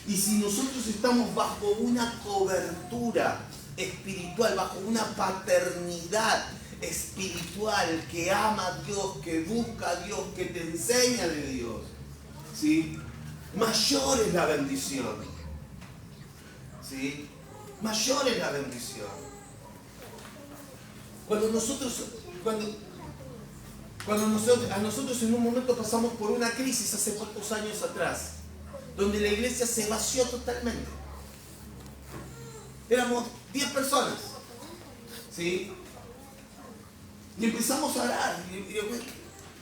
Speaker 1: Y si nosotros estamos bajo una cobertura espiritual, bajo una paternidad espiritual que ama a Dios, que busca a Dios, que te enseña de Dios, ¿sí? Mayor es la bendición. ¿Sí? Mayor es la bendición. A nosotros en un momento pasamos por una crisis hace pocos años atrás, donde la iglesia se vació totalmente. Éramos 10 personas, ¿sí? Y empezamos a orar.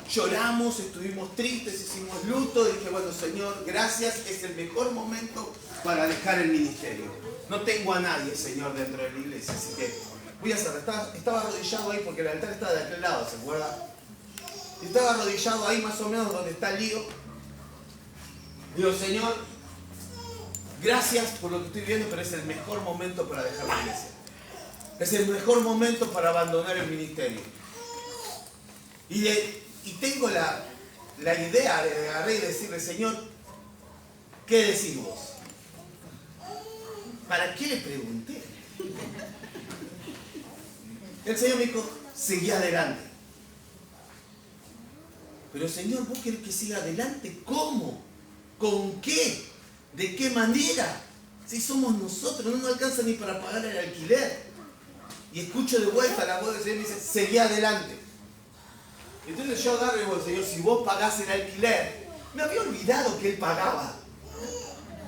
Speaker 1: Lloramos, estuvimos tristes, hicimos luto. Y dije, bueno, Señor, gracias, es el mejor momento para dejar el ministerio. No tengo a nadie, Señor, dentro de la iglesia, así que voy a cerrar. Estaba arrodillado ahí porque el altar estaba de aquel lado, ¿se acuerda? Y estaba arrodillado ahí más o menos donde está el lío. Digo, Señor, gracias por lo que estoy viendo, pero es el mejor momento para dejar la iglesia. Es el mejor momento para abandonar el ministerio. Y tengo la idea de agarrar y decirle, Señor, ¿qué decís vos? ¿Para qué le pregunté? El Señor me dijo, seguí adelante. Pero Señor, ¿vos querés que siga adelante? ¿Cómo? ¿Con qué? ¿De qué manera? Si somos nosotros, no nos alcanza ni para pagar el alquiler. Y escucho de vuelta la voz del Señor y me dice, seguí adelante. Entonces yo agarro y digo, Señor, si vos pagás el alquiler, me había olvidado que Él pagaba.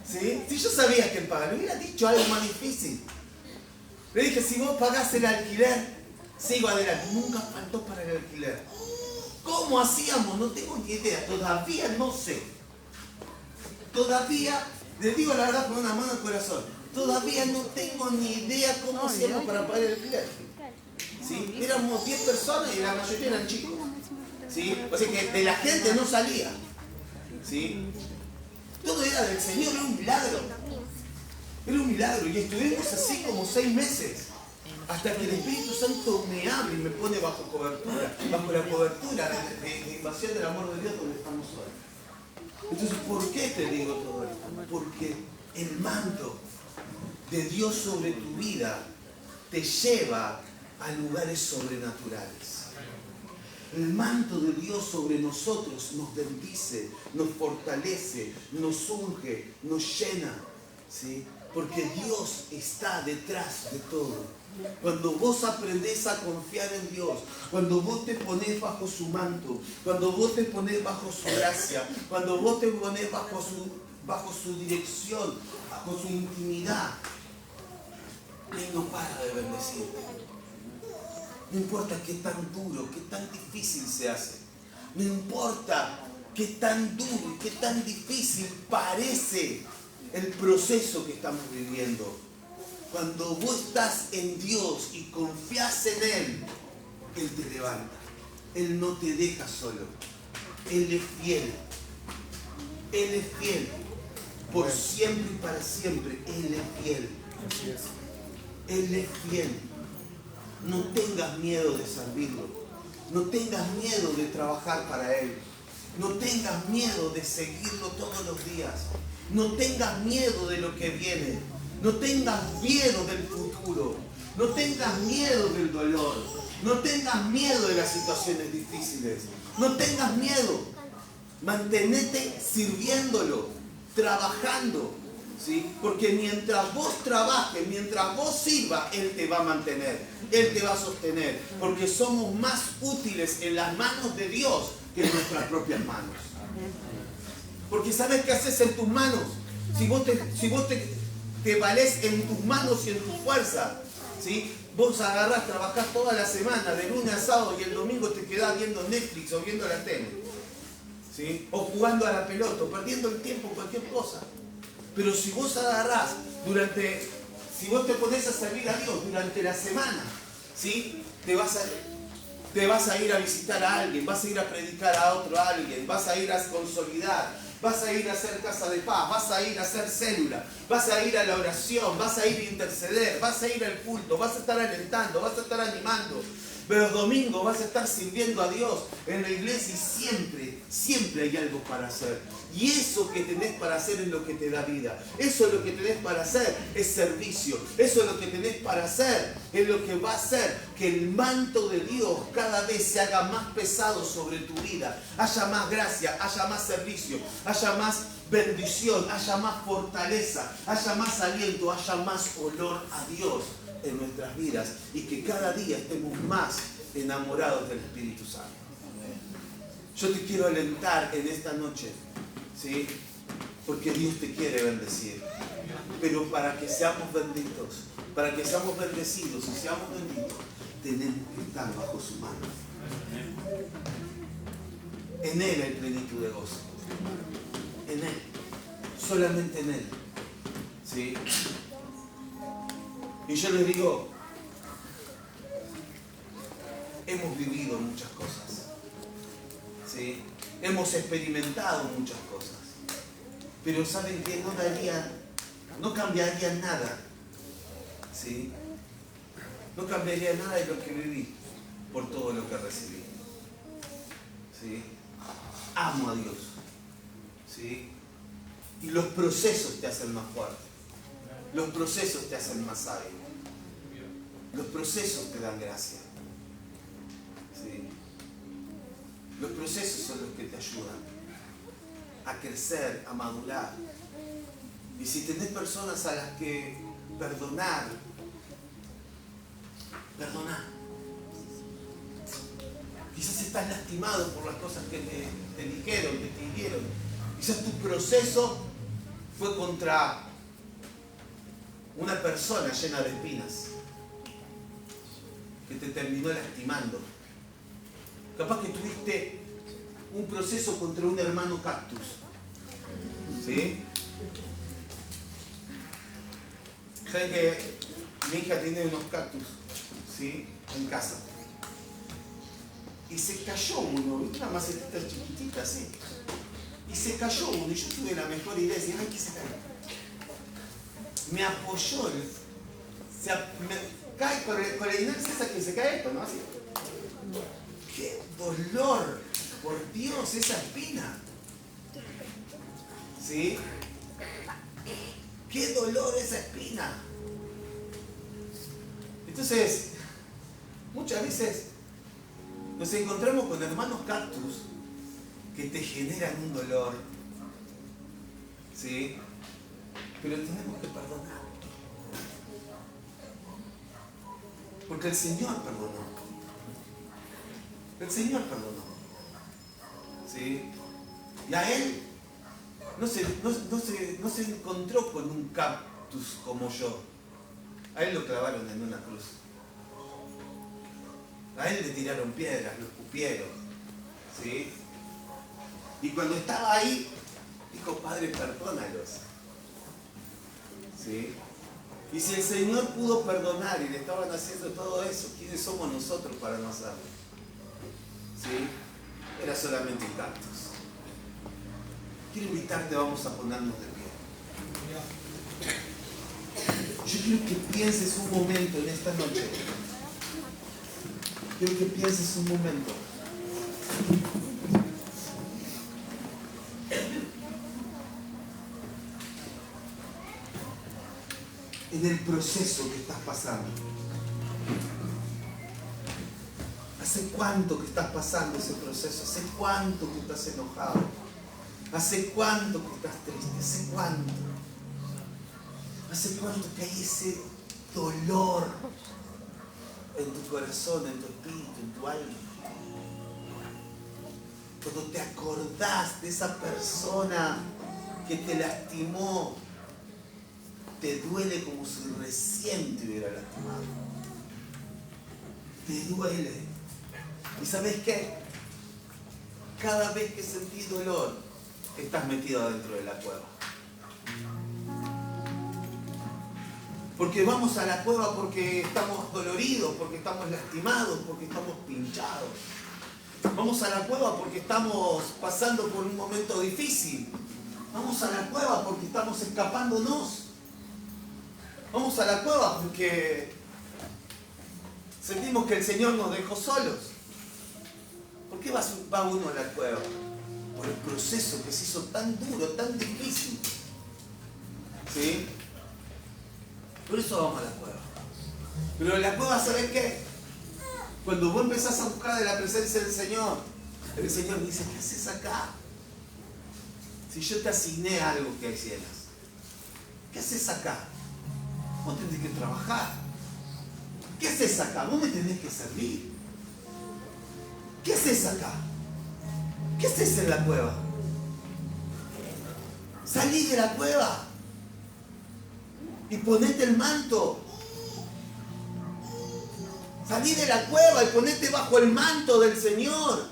Speaker 1: ¿Sí? Si yo sabía que Él pagaba, le hubiera dicho algo más difícil. Le dije, si vos pagás el alquiler, sigo adelante. Nunca faltó para el alquiler. ¿Cómo hacíamos? No tengo ni idea. Todavía no sé. Todavía, les digo la verdad con una mano al corazón, todavía no tengo ni idea cómo hacíamos para pagar el alquiler. ¿Sí? Éramos 10 personas y la mayoría eran chicos. ¿Sí? O sea que de la gente no salía. ¿Sí? Todo era del Señor, era un milagro. Era un milagro. Y estuvimos así como 6 meses. Hasta que el Espíritu Santo me abre y me pone bajo cobertura. Bajo la cobertura de invasión del amor de Dios donde estamos hoy. Entonces, ¿por qué te digo todo esto? Porque el manto de Dios sobre tu vida te lleva a lugares sobrenaturales. El manto de Dios sobre nosotros nos bendice, nos fortalece, nos unge, nos llena, ¿sí? Porque Dios está detrás de todo. Cuando vos aprendés a confiar en Dios, cuando vos te ponés bajo su manto, cuando vos te ponés bajo su gracia, cuando vos te ponés bajo su dirección, bajo su intimidad, Él no para de bendecirte. No importa qué tan duro, qué tan difícil se hace. No importa qué tan duro y qué tan difícil parece el proceso que estamos viviendo. Cuando vos estás en Dios y confías en Él, Él te levanta. Él no te deja solo. Él es fiel. Él es fiel. Por siempre y para siempre. Él es fiel.
Speaker 2: Así es.
Speaker 1: Él es fiel. No tengas miedo de servirlo. No tengas miedo de trabajar para Él. No tengas miedo de seguirlo todos los días. No tengas miedo de lo que viene. No tengas miedo del futuro. No tengas miedo del dolor. No tengas miedo de las situaciones difíciles. No tengas miedo. Mantenete sirviéndolo, trabajando. ¿Sí? Porque mientras vos trabajes, mientras vos sirvas, Él te va a mantener. Él te va a sostener. Porque somos más útiles en las manos de Dios que en nuestras propias manos. Porque ¿sabes qué haces en tus manos? Si vos te valés en tus manos y en tu fuerza, ¿sí? Vos agarrás, trabajás toda la semana, de lunes a sábado, y el domingo te quedás viendo Netflix o viendo la tele, ¿sí? O jugando a la pelota, o perdiendo el tiempo en cualquier cosa. Pero si vos agarrás si vos te pones a servir a Dios durante la semana, ¿sí? Te vas a ir a visitar a alguien, vas a ir a predicar a otro alguien, vas a ir a consolidar, vas a ir a hacer casa de paz, vas a ir a hacer célula, vas a ir a la oración, vas a ir a interceder, vas a ir al culto, vas a estar alentando, vas a estar animando. Pero el domingo vas a estar sirviendo a Dios en la iglesia y siempre hay algo para hacer. Y eso que tenés para hacer es lo que te da vida. Eso es lo que tenés para hacer, es servicio. Eso es lo que tenés para hacer, es lo que va a hacer que el manto de Dios cada vez se haga más pesado sobre tu vida. Haya más gracia, haya más servicio, haya más bendición, haya más fortaleza, haya más aliento, haya más olor a Dios en nuestras vidas y que cada día estemos más enamorados del Espíritu Santo. Yo te quiero alentar en esta noche, ¿sí? Porque Dios te quiere bendecir. Pero para que seamos benditos, para que seamos bendecidos y seamos benditos, tenemos que estar bajo su mano. En Él hay plenitud de gozo. En Él. Solamente en Él. ¿Sí? Y yo les digo, hemos vivido muchas cosas, ¿sí? Hemos experimentado muchas cosas, pero ¿saben qué? No cambiaría nada, ¿sí? No cambiaría nada de lo que viví por todo lo que recibí, ¿sí? Amo a Dios, ¿sí? Y los procesos te hacen más fuerte. Los procesos te hacen más sabio. Los procesos te dan gracia. ¿Sí? Los procesos son los que te ayudan a crecer, a madurar. Y si tenés personas a las que perdonar. Quizás estás lastimado por las cosas que te dijeron, que te hirieron. Quizás tu proceso fue contra una persona llena de espinas que te terminó lastimando. Capaz que tuviste un proceso contra un hermano cactus, ¿sí? ¿Saben que mi hija tiene unos cactus, ¿sí? En casa? Y se cayó uno, una macetita chiquitita así. Y se cayó uno y yo tuve la mejor idea de decir, ay, ¿qué se cayó? Me apoyó, me cae con la inercia esa que se cae esto, ¿no? Así. ¡Qué dolor! Por Dios, esa espina. ¿Sí? ¡Qué dolor esa espina! Entonces, muchas veces nos encontramos con hermanos cactus que te generan un dolor. ¿Sí? Pero tenemos que perdonar. Porque el Señor perdonó. El Señor perdonó. ¿Sí? Y a Él no se encontró con un cactus como yo. A él lo clavaron en una cruz. A él le tiraron piedras, lo escupieron. ¿Sí? Y cuando estaba ahí, dijo, Padre, perdónalos. ¿Sí? Y si el Señor pudo perdonar y le estaban haciendo todo eso, ¿quiénes somos nosotros para no hacerlo? ¿Sí? Era solamente un cactus. Quiero invitarte, vamos a ponernos de pie. Yo quiero que pienses un momento en esta noche. Quiero que pienses un momento. En el proceso que estás pasando. ¿Hace cuánto que estás pasando ese proceso? ¿Hace cuánto que estás enojado? ¿Hace cuánto que estás triste? ¿Hace cuánto? ¿Hace cuánto que hay ese dolor en tu corazón, en tu espíritu, en tu alma? Cuando te acordás de esa persona que te lastimó, te duele como si recién te hubiera lastimado. Te duele. ¿Y sabes qué? Cada vez que sentís dolor, estás metido adentro de la cueva. Porque vamos a la cueva porque estamos doloridos, porque estamos lastimados, porque estamos pinchados. Vamos a la cueva porque estamos pasando por un momento difícil. Vamos a la cueva porque estamos escapándonos. Vamos a la cueva porque sentimos que el Señor nos dejó solos. ¿Por qué va uno a la cueva? Por el proceso que se hizo tan duro, tan difícil. ¿Sí? Por eso vamos a la cueva. Pero en la cueva, ¿sabes qué? Cuando vos empezás a buscar de la presencia del Señor, el Señor dice, ¿qué haces acá? Si yo te asigné algo que hicieras, ¿qué haces acá? Vos tenés que trabajar. ¿Qué haces acá? Vos me tenés que servir. ¿Qué haces acá? ¿Qué haces en la cueva? Salí de la cueva y ponete el manto. Salí de la cueva y ponete bajo el manto del Señor.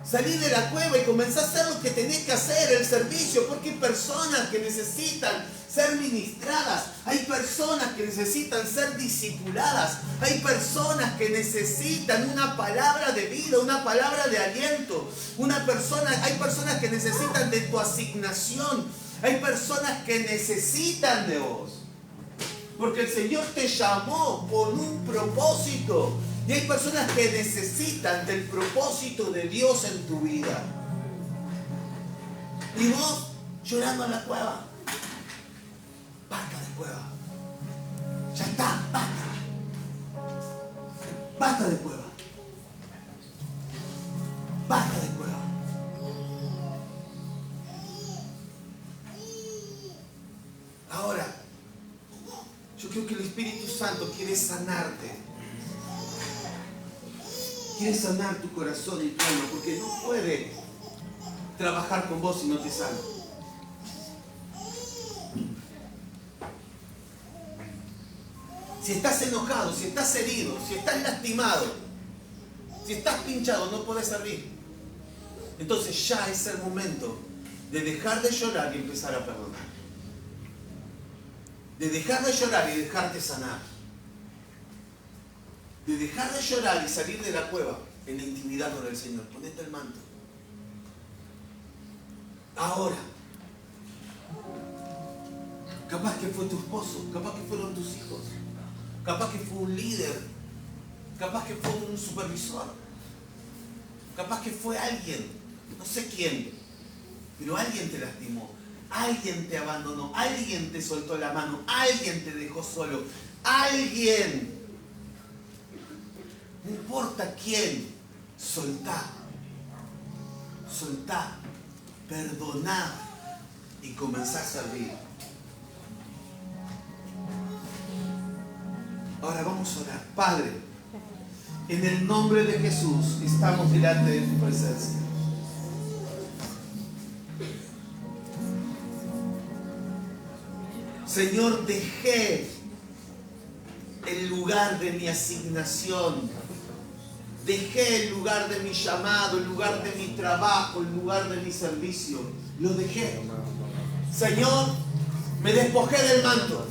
Speaker 1: Salí de la cueva y comenzá a hacer lo que tenés que hacer, el servicio, porque hay personas que necesitan ser ministradas, hay personas que necesitan ser discipuladas, hay personas que necesitan una palabra de vida, una palabra de aliento, hay personas que necesitan de tu asignación, hay personas que necesitan de vos. Porque el Señor te llamó con un propósito. Y hay personas que necesitan del propósito de Dios en tu vida. Y vos llorando en la cueva. Basta de cueva. Ya está, basta. Basta de cueva. Basta de cueva. Ahora, yo creo que el Espíritu Santo quiere sanarte. Quiere sanar tu corazón y tu alma, porque no puede trabajar con vos si no te sana. Si estás enojado, si estás herido, si estás lastimado, si estás pinchado, no podés servir. Entonces ya es el momento de dejar de llorar y empezar a perdonar. De dejar de llorar y dejarte sanar. De dejar de llorar y salir de la cueva en la intimidad con el Señor. Ponete el manto. Ahora. Capaz que fue tu esposo, capaz que fueron tus hijos, capaz que fue un líder, capaz que fue un supervisor, capaz que fue alguien, no sé quién, pero alguien te lastimó, alguien te abandonó, alguien te soltó la mano, alguien te dejó solo, alguien. No importa quién, soltá, perdoná y comenzá a servir. Ahora vamos a orar. Padre, en el nombre de Jesús estamos delante de tu presencia. Señor, dejé el lugar de mi asignación. Dejé el lugar de mi llamado, el lugar de mi trabajo, el lugar de mi servicio. Lo dejé. Señor, me despojé del manto.